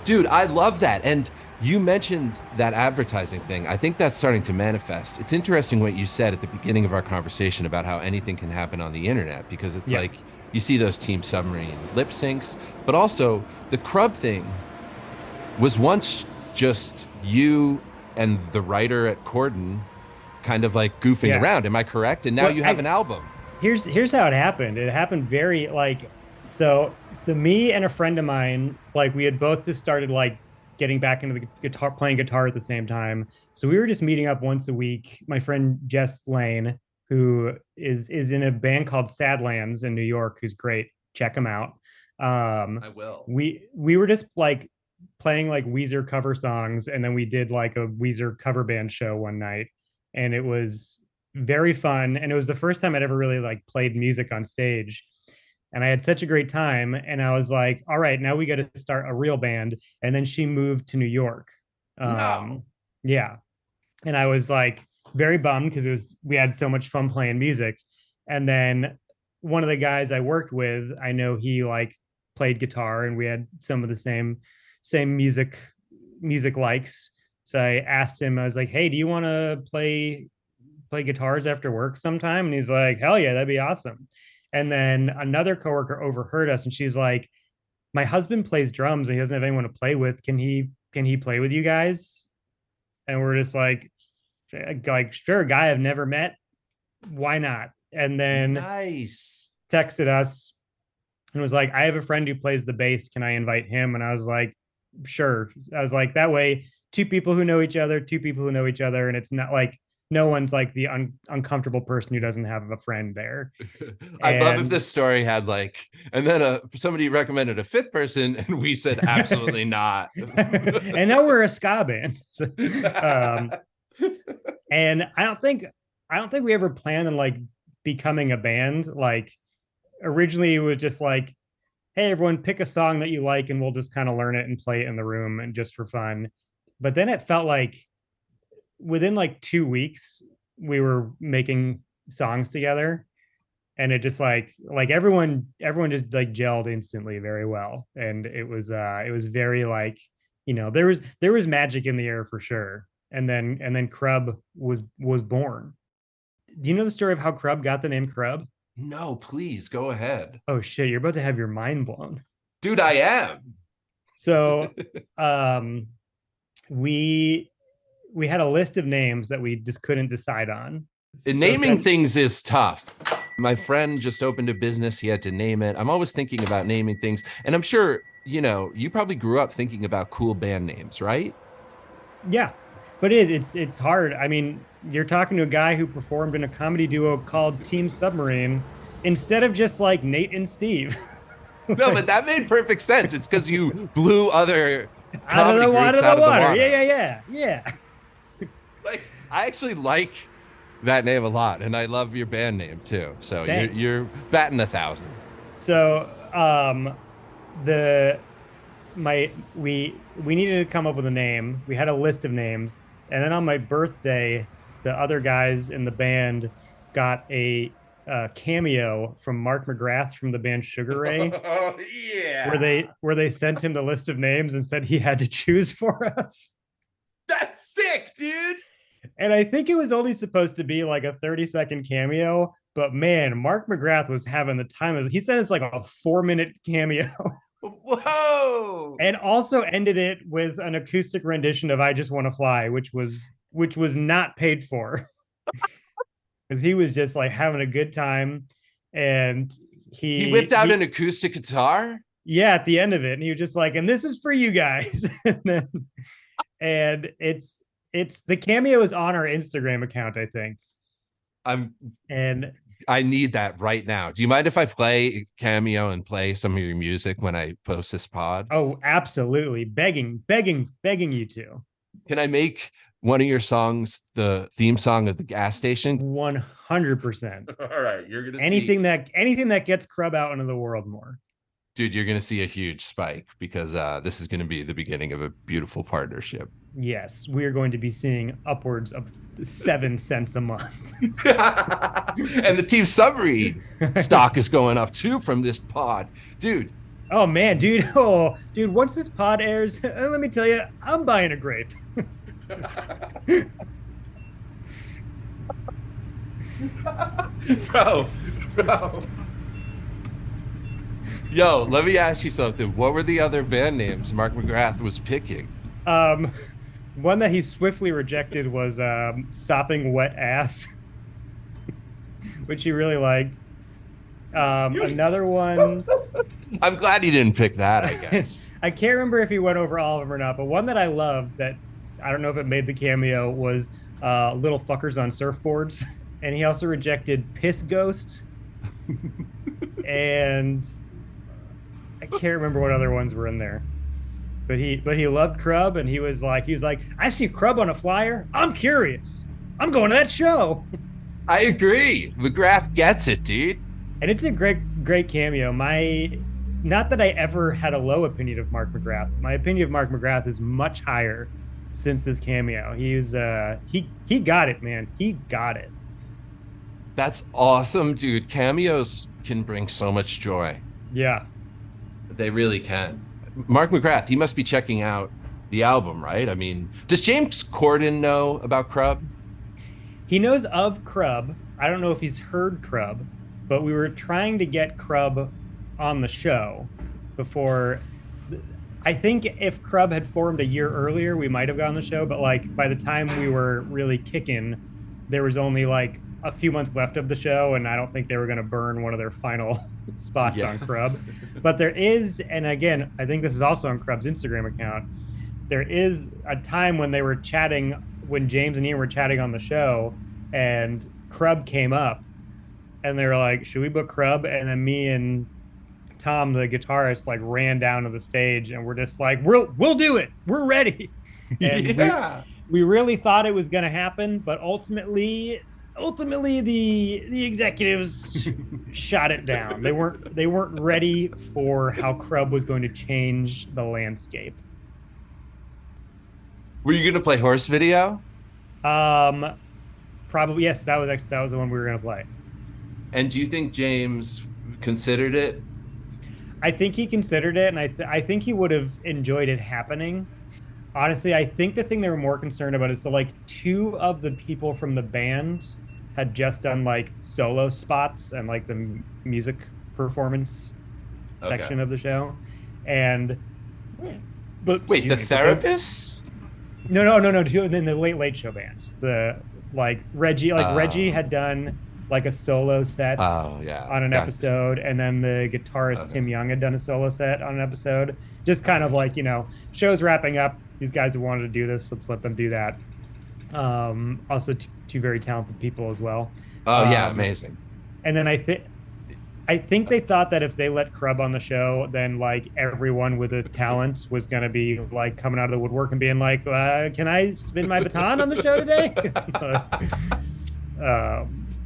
Dude, I love that. And you mentioned that advertising thing. I think that's starting to manifest. It's interesting what you said at the beginning of our conversation about how anything can happen on the internet, because it's like you see those Team Submarine lip syncs, but also the CRUB thing was once just you and the writer at Corden kind of like goofing around. Am I correct? And now Well, you have an album. Here's how it happened. It happened very like so me and a friend of mine, like we had both just started like getting back into the guitar, playing guitar at the same time. So we were just meeting up once a week. My friend Jess Lane, who is in a band called Sadlands in New York, who's great. Check him out. I will. We were just like playing like Weezer cover songs, and then we did like a Weezer cover band show one night, and it was very fun. And it was the first time I'd ever really like played music on stage. And I had such a great time. And I was like, all right, now we got to start a real band. And then she moved to New York. No. Yeah. And I was like very bummed because we had so much fun playing music. And then one of the guys I worked with, I know he like played guitar and we had some of the same music likes. So I asked him, I was like, hey, do you want to play guitars after work sometime? And he's like, hell yeah, that'd be awesome. And then another coworker overheard us and she's like, my husband plays drums and he doesn't have anyone to play with. Can he play with you guys? And we're just like sure, a guy I've never met, why not? And then nice texted us and was like, I have a friend who plays the bass, can I invite him? And I was like, sure. I was like, that way two people who know each other, and it's not like no one's like the uncomfortable person who doesn't have a friend there. I'd love if this story had like, and then somebody recommended a fifth person and we said absolutely not. And now we're a ska band. So, and I don't think we ever planned on like becoming a band. Like originally it was just like, hey, everyone pick a song that you like and we'll just kind of learn it and play it in the room and just for fun. But then it felt like within like 2 weeks we were making songs together, and it just like everyone just like gelled instantly very well. And it was very like, you know, there was magic in the air for sure. And then CRUB was born. Do you know the story of how CRUB got the name CRUB? No, please go ahead. Oh shit, you're about to have your mind blown. Dude, I am. So we had a list of names that we just couldn't decide on. Naming things is tough. My friend just opened a business. He had to name it. I'm always thinking about naming things. And I'm sure, you know, you probably grew up thinking about cool band names, right? Yeah, but it's hard. I mean, you're talking to a guy who performed in a comedy duo called Team Submarine instead of just like Nate and Steve. No, but that made perfect sense. It's because you blew other out of the water. Yeah. Like, I actually like that name a lot, and I love your band name too. So you're batting 1,000. So we needed to come up with a name. We had a list of names, and then on my birthday, the other guys in the band got a cameo from Mark McGrath from the band Sugar Ray. Oh yeah. Where they sent him the list of names and said he had to choose for us. That's sick, dude. And I think it was only supposed to be like a 30-second cameo, but man, Mark McGrath was having the time. He said it's like a 4-minute cameo. Whoa! And also ended it with an acoustic rendition of "I Just Want to Fly," which was not paid for, because he was just like having a good time. And he whipped out an acoustic guitar. Yeah, at the end of it, and he was just like, "And this is for you guys." and it's the cameo is on our Instagram account, I think. I need that right now. Do you mind if I play cameo and play some of your music when I post this pod? Oh, absolutely. Begging you to. Can I make one of your songs the theme song of the gas station? 100%. All right, you're gonna anything that gets CRUB out into the world more. Dude, you're gonna see a huge spike, because this is gonna be the beginning of a beautiful partnership. Yes, we are going to be seeing upwards of 7 cents a month. And the Team Submarine stock is going up too from this pod, dude. Oh man, dude. Once this pod airs, let me tell you, I'm buying a grape. Bro. Yo, let me ask you something. What were the other band names Mark McGrath was picking? One that he swiftly rejected was sopping wet ass, which he really liked. Another one, I'm glad he didn't pick that, I guess. I can't remember if he went over all of them or not, but one that I loved that I don't know if it made the cameo was little fuckers on surfboards. And he also rejected piss ghost. And I can't remember what other ones were in there. But he loved CRUB, and he was like, I see CRUB on a flyer. I'm curious. I'm going to that show. I agree. McGrath gets it, dude. And it's a great cameo. Not that I ever had a low opinion of Mark McGrath. My opinion of Mark McGrath is much higher since this cameo. He got it, man. He got it. That's awesome, dude. Cameos can bring so much joy. Yeah. They really can. Mark McGrath, he must be checking out the album, right? I mean, does James Corden know about CRUB? He knows of CRUB. I don't know if he's heard CRUB, but we were trying to get CRUB on the show before. I think if CRUB had formed a year earlier, we might have gotten the show, but like by the time we were really kicking, there was only like a few months left of the show, and I don't think they were going to burn one of their final spots on CRUB. But there is, and again, I think this is also on CRUB's Instagram account, there is a time when they were chatting, when James and Ian were chatting on the show, and CRUB came up, and they were like, should we book CRUB? And then me and Tom, the guitarist, like ran down to the stage, and we're just like, we'll do it. We're ready. And yeah. we really thought it was going to happen, but ultimately the executives shot it down. They weren't ready for how CRUB was going to change the landscape. Were you gonna play Horse Video? Probably yes. That was the one we were gonna play. And do you think James considered it? I think he considered it, and I think he would have enjoyed it happening. Honestly, I think the thing they were more concerned about is, so like two of the people from the band had just done like solo spots and like the music performance section of the show. And but wait, the therapists? No. In the Late Late Show band, the like Reggie had done like a solo set on an episode, and then the guitarist Tim Young had done a solo set on an episode. Just kind of like, show's wrapping up. These guys have wanted to do this. Let's let them do that. Also, two very talented people as well. Amazing. And then I think they thought that if they let CRUB on the show, then like everyone with a talent was going to be like coming out of the woodwork and being like, can I spin my baton on the show today?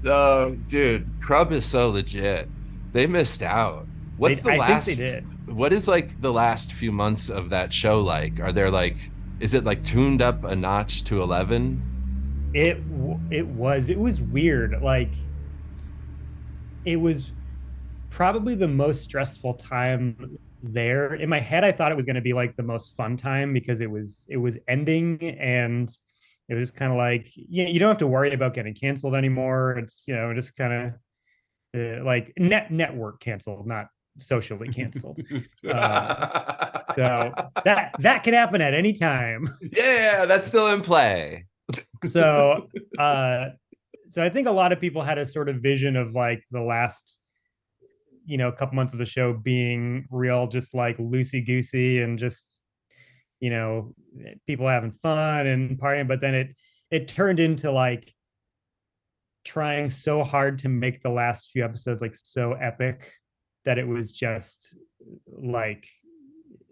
Oh, dude, CRUB is so legit. They missed out. I think they did. What is like the last few months of that show like? Are there like, is it like tuned up a notch to 11? It was weird. Like, it was probably the most stressful time there. In my head, I thought it was going to be like the most fun time because it was ending, and it was kind of like, you don't have to worry about getting canceled anymore. It's, just kind of like network canceled, not socially canceled. So that can happen at any time. Yeah, that's still in play. So I think a lot of people had a sort of vision of like the last, couple months of the show being real, just like loosey goosey and just, people having fun and partying. But then it turned into like trying so hard to make the last few episodes like so epic that it was just like,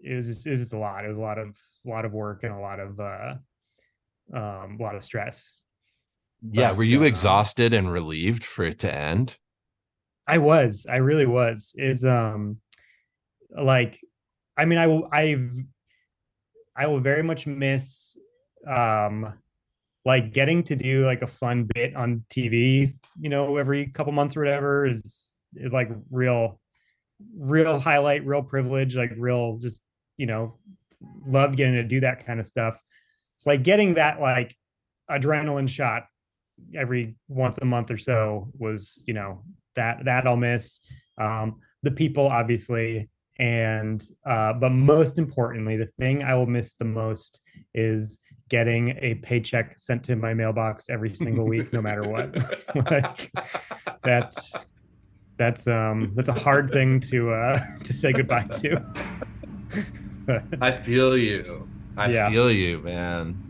it was just a lot. It was a lot of work and a lot of stress. Yeah. Were you exhausted and relieved for it to end? I really was. It's like, I mean, I will very much miss like getting to do like a fun bit on TV, every couple months or whatever is like real highlight, real privilege, like real just, love getting to do that kind of stuff. It's like getting that like adrenaline shot every once a month or so was, that I'll miss. The people obviously, and but most importantly, the thing I will miss the most is getting a paycheck sent to my mailbox every single week, no matter what. Like, that's a hard thing to say goodbye to. I feel you. I feel you, man.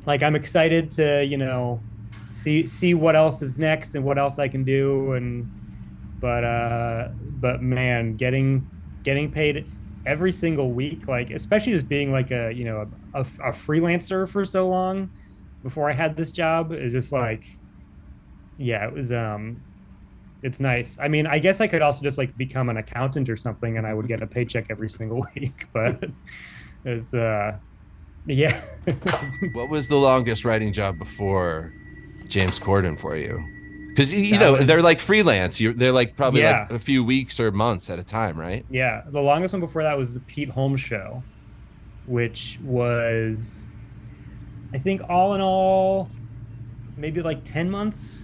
Like, I'm excited to, you know, see what else is next and what else I can do. And but man, getting paid every single week, like, especially just being like a, you know, a freelancer for so long before I had this job, is just like, yeah, it was it's nice. I mean, I guess I could also just like become an accountant or something and I would get a paycheck every single week, but it's yeah. What was the longest writing job before James Corden for you? Because you know they're like freelance. They're like probably like a few weeks or months at a time, right? Yeah, the longest one before that was the Pete Holmes Show, which was, I think, all in all, maybe like 10 months.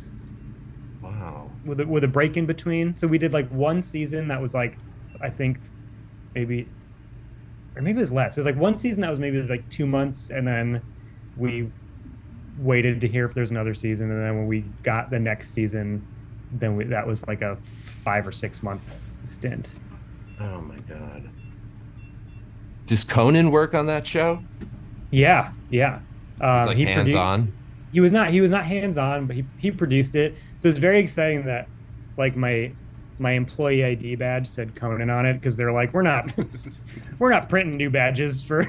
Wow. With a break in between. So we did like one season that was like, I think, maybe, or maybe it was less. It was like one season that was maybe like 2 months, and then we waited to hear if there's another season, and then when we got the next season, then that was like a 5 or 6 month stint. Oh my god. Does Conan work on that show? Yeah. He's like hands-on. He was not hands-on, but he produced it. So it's very exciting that like my employee ID badge said Conan on it, because they're like, we're not printing new badges for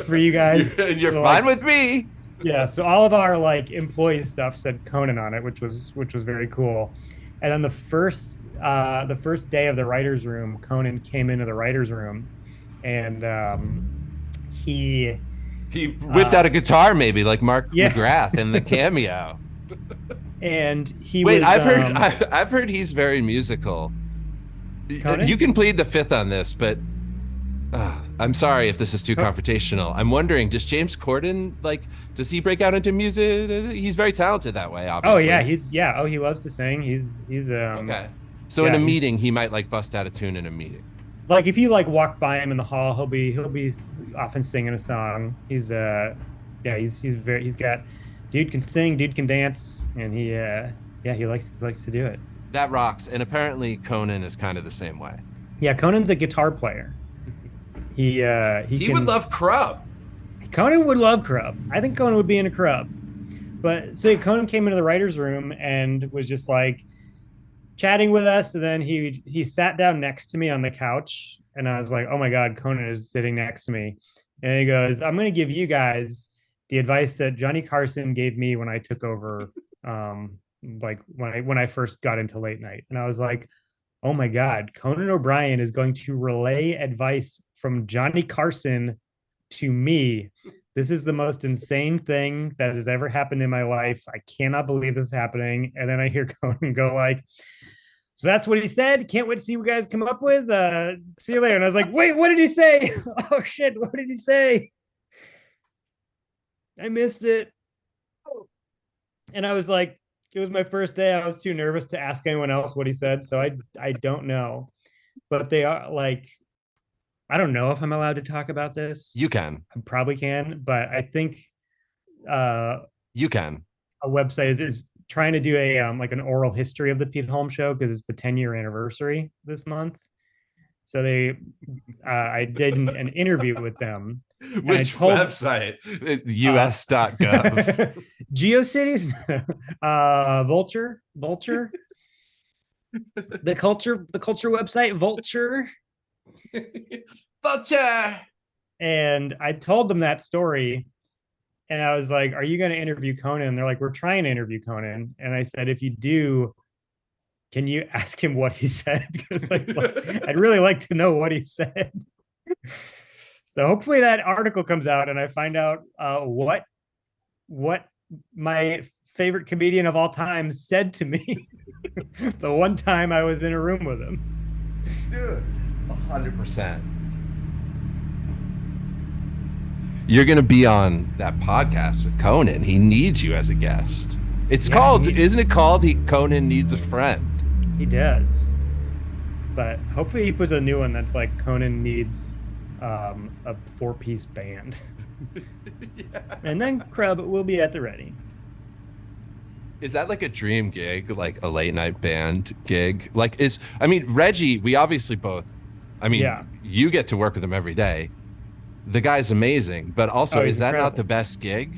you guys. And you're so fine with me. Yeah, so all of our like employee stuff said Conan on it, which was very cool. And on the first day of the writers' room, Conan came into the writers' room, and he whipped out a guitar, maybe like Mark McGrath in the cameo. And I've heard he's very musical. Conan? You can plead the fifth on this, but I'm sorry if this is too confrontational. I'm wondering, does James Corden, like, does he break out into music? He's very talented that way, obviously. He loves to sing. He's okay. So in a meeting, he might like bust out a tune in a meeting. Like if you like walk by him in the hall, he'll be often singing a song. He's got, dude can sing, dude can dance, and he likes to do it. That rocks. And apparently Conan is kind of the same way. Yeah, Conan's a guitar player. He would love CRUB. Conan would love CRUB. I think Conan would be in a CRUB. But so Conan came into the writer's room and was just like chatting with us, and then he sat down next to me on the couch, and I was like, oh my God, Conan is sitting next to me. And he goes, I'm going to give you guys the advice that Johnny Carson gave me when I took over, like when I first got into late night. And I was like, oh my God, Conan O'Brien is going to relay advice from Johnny Carson to me. This is the most insane thing that has ever happened in my life. I cannot believe this is happening. And then I hear Conan go like, so that's what he said. Can't wait to see what you guys come up with. See you later. And I was like, wait, what did he say? Oh shit, what did he say? I missed it. And I was like, it was my first day. I was too nervous to ask anyone else what he said. So I don't know. But they are like, I don't know if I'm allowed to talk about this. You can. I probably can, but I think you can. A website is trying to do a like an oral history of the Pete Holmes Show, because it's the 10-year anniversary this month. So I did an interview with them. Which website? US.gov. GeoCities? Vulture? The culture website, Vulture. Vulture. And I told them that story, and I was like, are you going to interview Conan? And they're like, we're trying to interview Conan. And I said, if you do, can you ask him what he said? Because I'd really like to know what he said. So hopefully that article comes out and I find out what my favorite comedian of all time said to me the one time I was in a room with him. Dude, 100%. You're going to be on that podcast with Conan. He needs you as a guest. It's called, isn't it called Conan Needs a Friend? He does. But hopefully he puts a new one that's like Conan Needs a 4-piece band. Yeah. And then CRUB will be at the ready. Is that like a dream gig, like a late night band gig? Like I mean, Reggie, we obviously both, I mean, yeah, you get to work with him every day. The guy's amazing, but also is that not the best gig?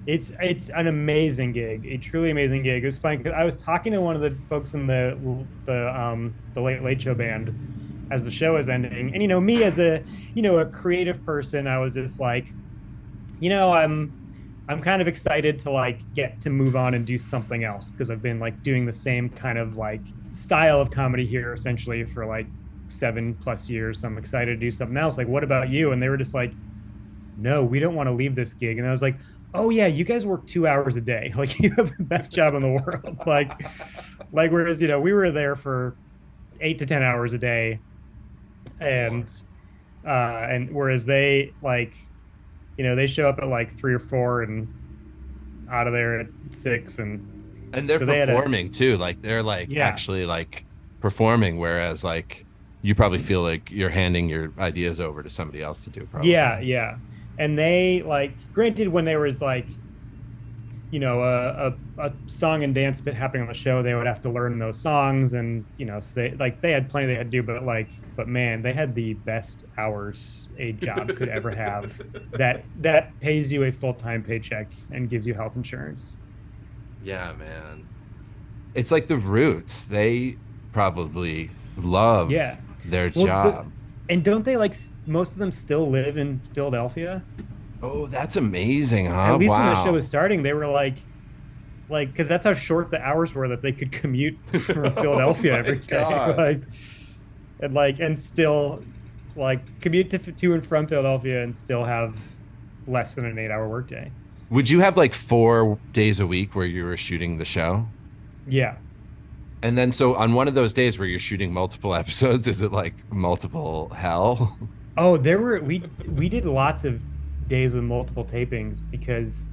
It's an amazing gig, a truly amazing gig. It was fun because I was talking to one of the folks in the Late Late Show band as the show was ending, and me as a a creative person, I was just like, I'm kind of excited to like get to move on and do something else because I've been like doing the same kind of like style of comedy here essentially for like 7+ years. So I'm excited to do something else. Like, what about you? And they were just like, no, we don't want to leave this gig. And I was like, oh yeah, you guys work 2 hours a day. Like, you have the best job in the world. like whereas, we were there for 8 to 10 hours a day. And whereas they like, they show up at like 3 or 4 and out of there at 6. And they're so performing too. Like they're like actually like performing. Whereas like, you probably feel like you're handing your ideas over to somebody else to do. Probably. Yeah. Yeah. And they like, granted, when there was like, a song and dance bit happening on the show, they would have to learn those songs. And, so they had plenty they had to do, but man, they had the best hours a job could ever have that pays you a full-time paycheck and gives you health insurance. Yeah, man. It's like the Roots. They probably love their job. And don't they like most of them still live in Philadelphia? Oh, that's amazing, huh? At least when the show was starting, they were like, because that's how short the hours were that they could commute from Philadelphia every day, and still like commute to and from Philadelphia and still have less than an 8-hour workday. Would you have like 4 days a week where you were shooting the show? Yeah. And then so on one of those days where you're shooting multiple episodes, is it like multiple hell? Oh, we did lots of days with multiple tapings because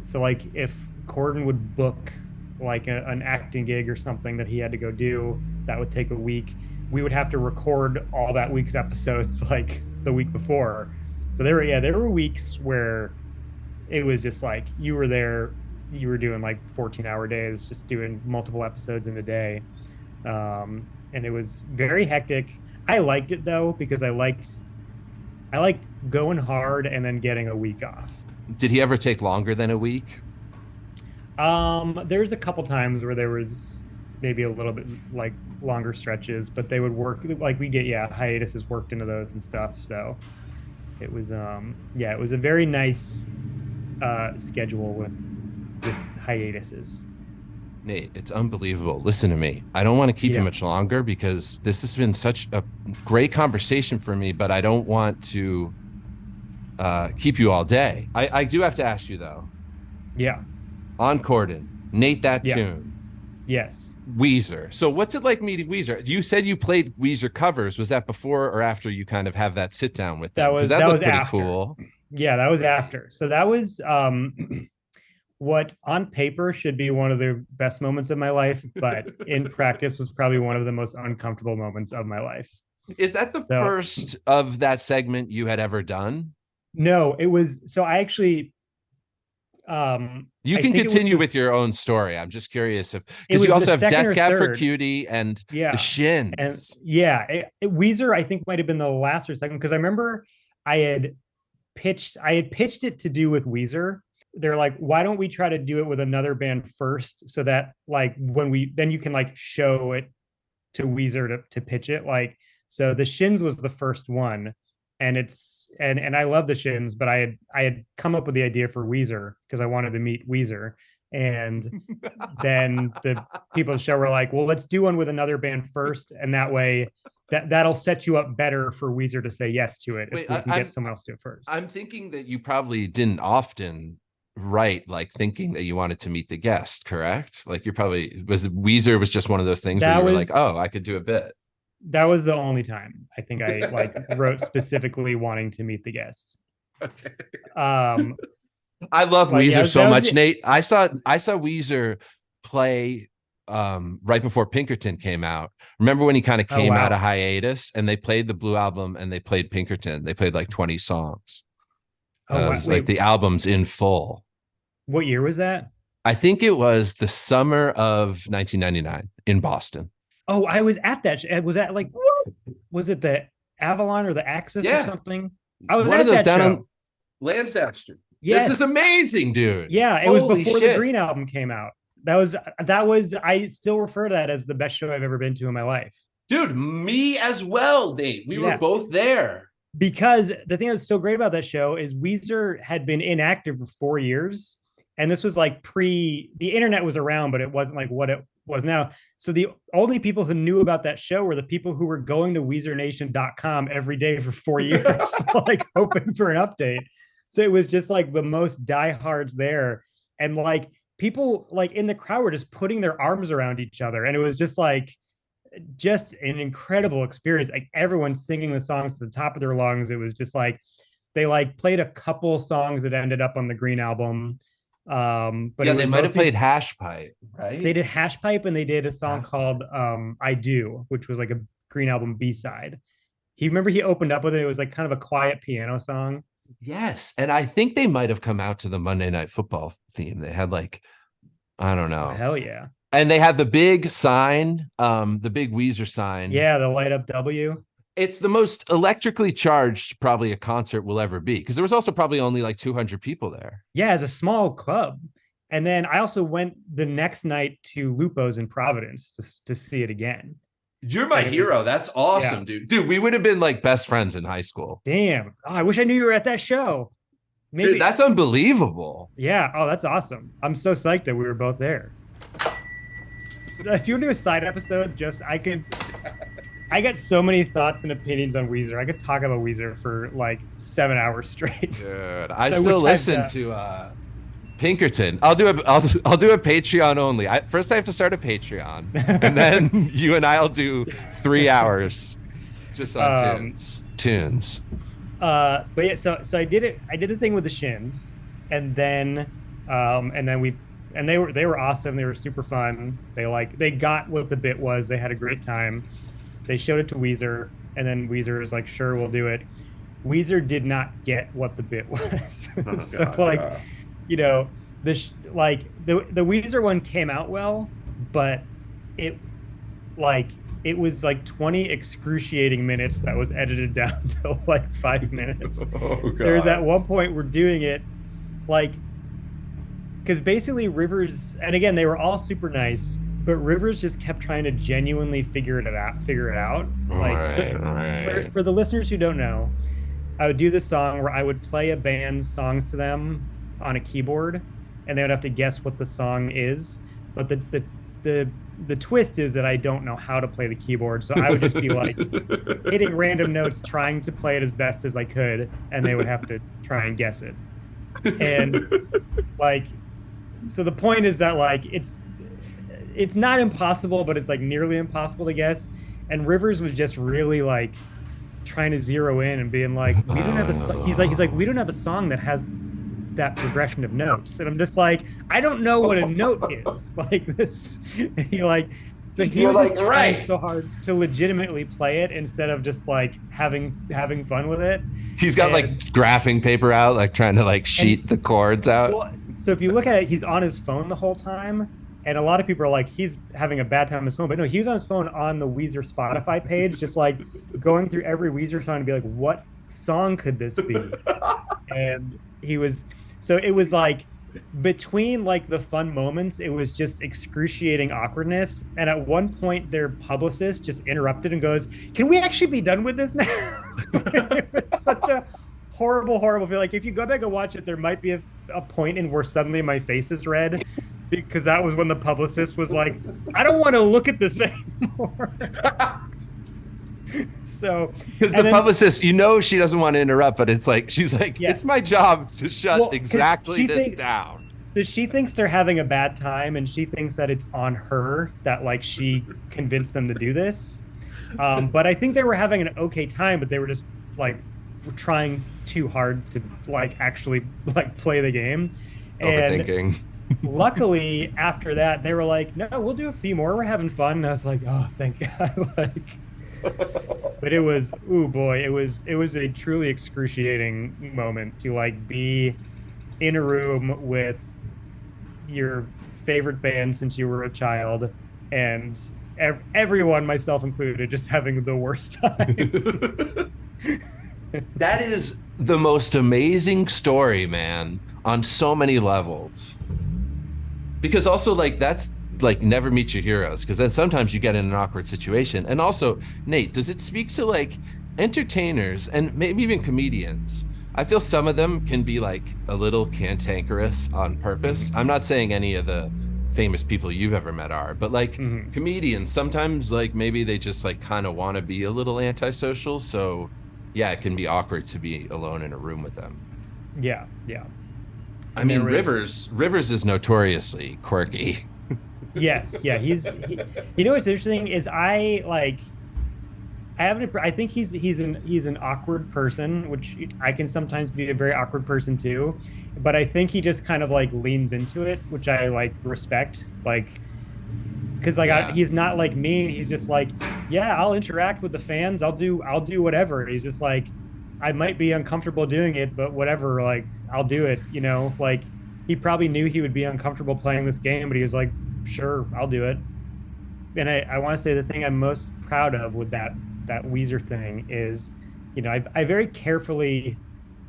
so like if Corden would book like an acting gig or something that he had to go do, that would take a week. We would have to record all that week's episodes like the week before. So there were weeks where it was just like you were there, you were doing like 14-hour days, just doing multiple episodes in a day. And it was very hectic. I liked it though, because I liked going hard and then getting a week off. Did he ever take longer than a week? There's a couple times where there was maybe a little bit like longer stretches, but they would work like we get hiatuses worked into those and stuff. So it was it was a very nice schedule with hiatuses. Nate, it's unbelievable. Listen to me. I don't want to keep you much longer because this has been such a great conversation for me, but I don't want to keep you all day. I do have to ask you though. Yeah. On Corden, Nate That Tune. Yes. Weezer. So what's it like meeting Weezer? You said you played Weezer covers. Was that before or after you kind of have that sit down with them? That was pretty after. Cool. Yeah, that was after. So that was what on paper should be one of the best moments of my life, but in practice was probably one of the most uncomfortable moments of my life. Is that the first of that segment you had ever done? No, it was. So I actually, you can continue with your own story. I'm just curious because you also have Death Cab for Cutie and the Shins. And Weezer, I think might have been the last or second, because I remember I had pitched it to do with Weezer. They're like, why don't we try to do it with another band first, so that like then you can like show it to Weezer to pitch it. Like, so the Shins was the first one, and and I love the Shins, but I had come up with the idea for Weezer because I wanted to meet Weezer. And then the people at the show were like, well, let's do one with another band first, and that way that'll set you up better for Weezer to say yes to it. If we can get someone else to do it first. I'm thinking that you probably didn't often write like thinking that you wanted to meet the guest, correct? Like Weezer was just one of those things where you were like, oh, I could do a bit. That was the only time I think I like wrote specifically wanting to meet the guest. Okay. I love Weezer so much, Nate. I saw Weezer play right before Pinkerton came out. Remember when he kind of came out of hiatus and they played the Blue Album and they played Pinkerton? They played like 20 songs. Like the albums in full. What year was that? I think it was the summer of 1999 in Boston. Oh, I was at that. Was that like, was it the Avalon or the Axis or something? I was at that down show. On Lansdowne Street. Yes. This is amazing, dude. Yeah, it was before the Green album came out. That was. I still refer to that as the best show I've ever been to in my life. Dude, me as well, Nate. We were both there. Because the thing that's so great about that show is Weezer had been inactive for 4 years. And this was like the internet was around, but it wasn't like what it was now. So the only people who knew about that show were the people who were going to WeezerNation.com every day for 4 years, like hoping for an update. So it was just like the most diehards there. And like people like in the crowd were just putting their arms around each other. And it was just an incredible experience. Like everyone singing the songs to the top of their lungs. It was just like, they like played a couple songs that ended up on the Green album. But they might have played Hash Pipe, right? They did Hash Pipe, and they did a song called I Do, which was like a Green album B-side. He opened up with it. It was like kind of a quiet piano song. Yes. And I think they might have come out to the Monday Night Football theme. They had like, I don't know. Oh, hell yeah. And they had the big sign, the big Weezer sign. Yeah, the light up W. It's the most electrically charged probably a concert will ever be, because there was also probably only like 200 people there. Yeah, it's a small club. And then I also went the next night to Lupo's in Providence to see it again. You're my hero. That's awesome, dude. Dude, we would have been like best friends in high school. Damn. Oh, I wish I knew you were at that show. Maybe. Dude, that's unbelievable. Yeah. Oh, that's awesome. I'm so psyched that we were both there. If you want to do a side episode, I got so many thoughts and opinions on Weezer. I could talk about Weezer for like 7 hours straight. Dude, I still listen to Pinkerton. I'll do a Patreon only. First I have to start a Patreon, and then you and I'll do 3 hours just on tunes. But yeah, so I did it. I did the thing with the Shins, and then they were awesome. They were super fun. They got what the bit was. They had a great time. They showed it to Weezer, and then Weezer was like, "Sure, we'll do it." Weezer did not get what the bit was. You know, the Weezer one came out well, but it was like 20 excruciating minutes that was edited down to like 5 minutes. Oh, God. There's at one point we're doing it like, because basically Rivers, and again they were all super nice, but Rivers just kept trying to genuinely figure it out. Like, for the listeners who don't know, I would do this song where I would play a band's songs to them on a keyboard, and they would have to guess what the song is. But the twist is that I don't know how to play the keyboard, so I would just be like hitting random notes, trying to play it as best as I could, and they would have to try and guess it. And like, so the point is that like it's not impossible, but it's like nearly impossible to guess. And Rivers was just really like trying to zero in and being like, we don't have a he's like we don't have a song that has that progression of notes. And I'm just like, I don't know what a note is. Like this, he was just trying so hard to legitimately play it instead of just like having fun with it. He's got like graphing paper out, like trying to like sheet the chords out. Well, so if you look at it, he's on his phone the whole time. And a lot of people are like, he's having a bad time on his phone. But no, he was on his phone on the Weezer Spotify page, just like going through every Weezer song to be like, what song could this be? And so it was like, between like the fun moments, it was just excruciating awkwardness. And at one point, their publicist just interrupted and goes, "Can we actually be done with this now?" It was such a horrible feel. Like if you go back and watch it, there might be a point in where suddenly my face is red. Because that was when the publicist was like, "I don't want to look at this anymore." So, because the publicist, she doesn't want to interrupt, but it's like she's like, "It's my job to shut this down." So she thinks they're having a bad time, and she thinks that it's on her that like she convinced them to do this. But I think they were having an okay time, but they were just like trying too hard to like actually like play the game. Overthinking. Luckily, after that, they were like, "No, we'll do a few more. We're having fun." And I was like, "Oh, thank God!" Like, But it was, oh boy, it was a truly excruciating moment to like be in a room with your favorite band since you were a child, and everyone, myself included, just having the worst time. That is the most amazing story, man, on so many levels. Because also, like, that's like never meet your heroes, because then sometimes you get in an awkward situation. And also, Nate, does it speak to like entertainers and maybe even comedians? I feel some of them can be like a little cantankerous on purpose. I'm not saying any of the famous people you've ever met are, but like comedians, sometimes like maybe they just like kind of want to be a little antisocial. So yeah, it can be awkward to be alone in a room with them. Yeah. I mean, Rivers is notoriously quirky. Yes, yeah, you know what's interesting is I think he's an awkward person, which I can sometimes be a very awkward person too, but I think he just kind of like leans into it, which I like respect, like, because like he's not like me. He's just like, yeah, I'll interact with the fans. I'll do whatever. He's just like, I might be uncomfortable doing it, but whatever. Like, I'll do it. You know, like he probably knew he would be uncomfortable playing this game, but he was like, sure, I'll do it. And I want to say the thing I'm most proud of with that Weezer thing is, you know, I very carefully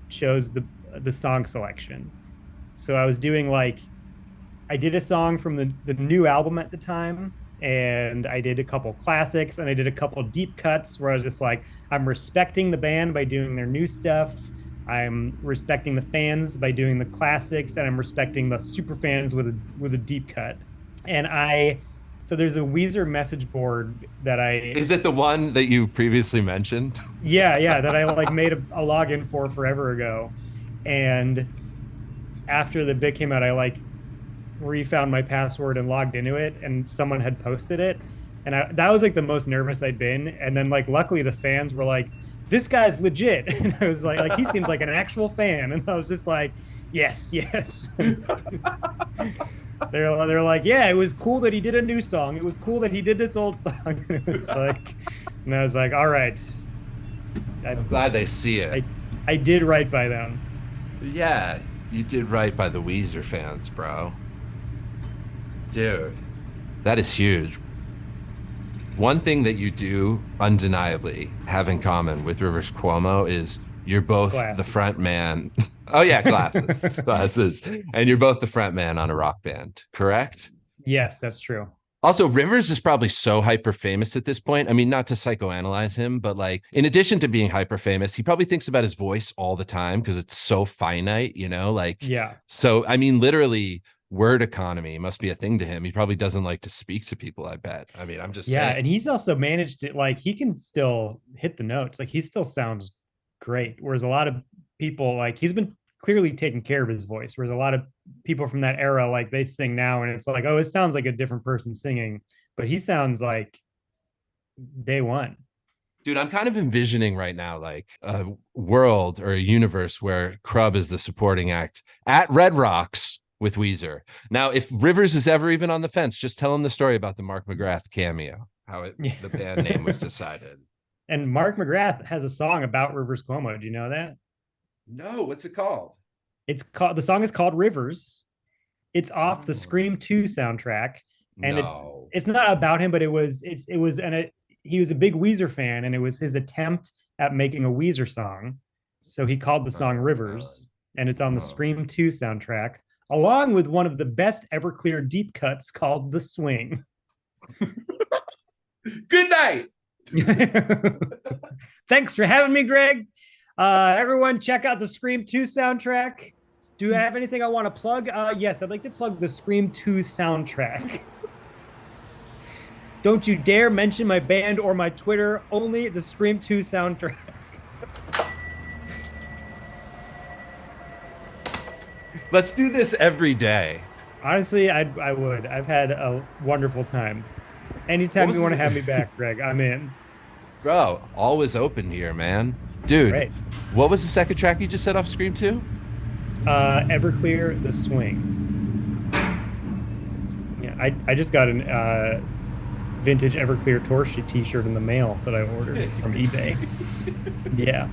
chose the song selection. So I was doing like, I did a song from the new album at the time, and I did a couple classics, and I did a couple deep cuts where I was just like, I'm respecting the band by doing their new stuff. I'm respecting the fans by doing the classics, and I'm respecting the super fans with a deep cut. And so there's a Weezer message board that Is it the one that you previously mentioned? Yeah, that I like made a login for forever ago. And after the bit came out, I like refound my password and logged into it, and someone had posted it. And that was like the most nervous I'd been. And then like, luckily the fans were like, this guy's legit. And I was like he seems like an actual fan. And I was just like, yes. They're like, yeah, it was cool that he did a new song. It was cool that he did this old song. And it was like, and I was like, all right. I'm glad they see it. I did right by them. Yeah, you did right by the Weezer fans, bro. Dude, that is huge. One thing that you do undeniably have in common with Rivers Cuomo is you're both the front man. Oh yeah, glasses. And you're both the front man on a rock band, correct? Yes, that's true. Also, Rivers is probably so hyper famous at this point. I mean, not to psychoanalyze him, but like, in addition to being hyper famous, he probably thinks about his voice all the time because it's so finite, you know? Like, yeah. So, I mean, literally, word economy must be a thing to him. He probably doesn't like to speak to people, I bet. I mean, I'm just saying. And he's also managed to, like, he can still hit the notes. Like, he still sounds great. Whereas a lot of people, like, he's been clearly taking care of his voice, whereas a lot of people from that era, like, they sing now and it's like, oh, it sounds like a different person singing, but he sounds like day one. Dude, I'm kind of envisioning right now like a world or a universe where CRUB is the supporting act at Red Rocks with Weezer. Now, if Rivers is ever even on the fence, just tell him the story about the Mark McGrath cameo, how the band name was decided. And Mark McGrath has a song about Rivers Cuomo. Do you know that? No, what's it called? The song is called Rivers. It's off the Scream 2 soundtrack. And it's not about him, but he was a big Weezer fan, and it was his attempt at making a Weezer song. So he called the song Rivers, and it's on the Scream 2 soundtrack, along with one of the best Everclear deep cuts called The Swing. Good night. Thanks for having me, Greg. Everyone, check out the Scream 2 soundtrack. Do I have anything I want to plug? Yes, I'd like to plug the Scream 2 soundtrack. Don't you dare mention my band or my Twitter, only the Scream 2 soundtrack. Let's do this every day. Honestly, I would. I've had a wonderful time. Anytime you want to have me back, Greg, I'm in. Bro, always open here, man. Dude, great. What was the second track you just said off Scream 2? Everclear, The Swing. Yeah, I just got a vintage Everclear tour sheet T-shirt in the mail that I ordered from eBay. Yeah.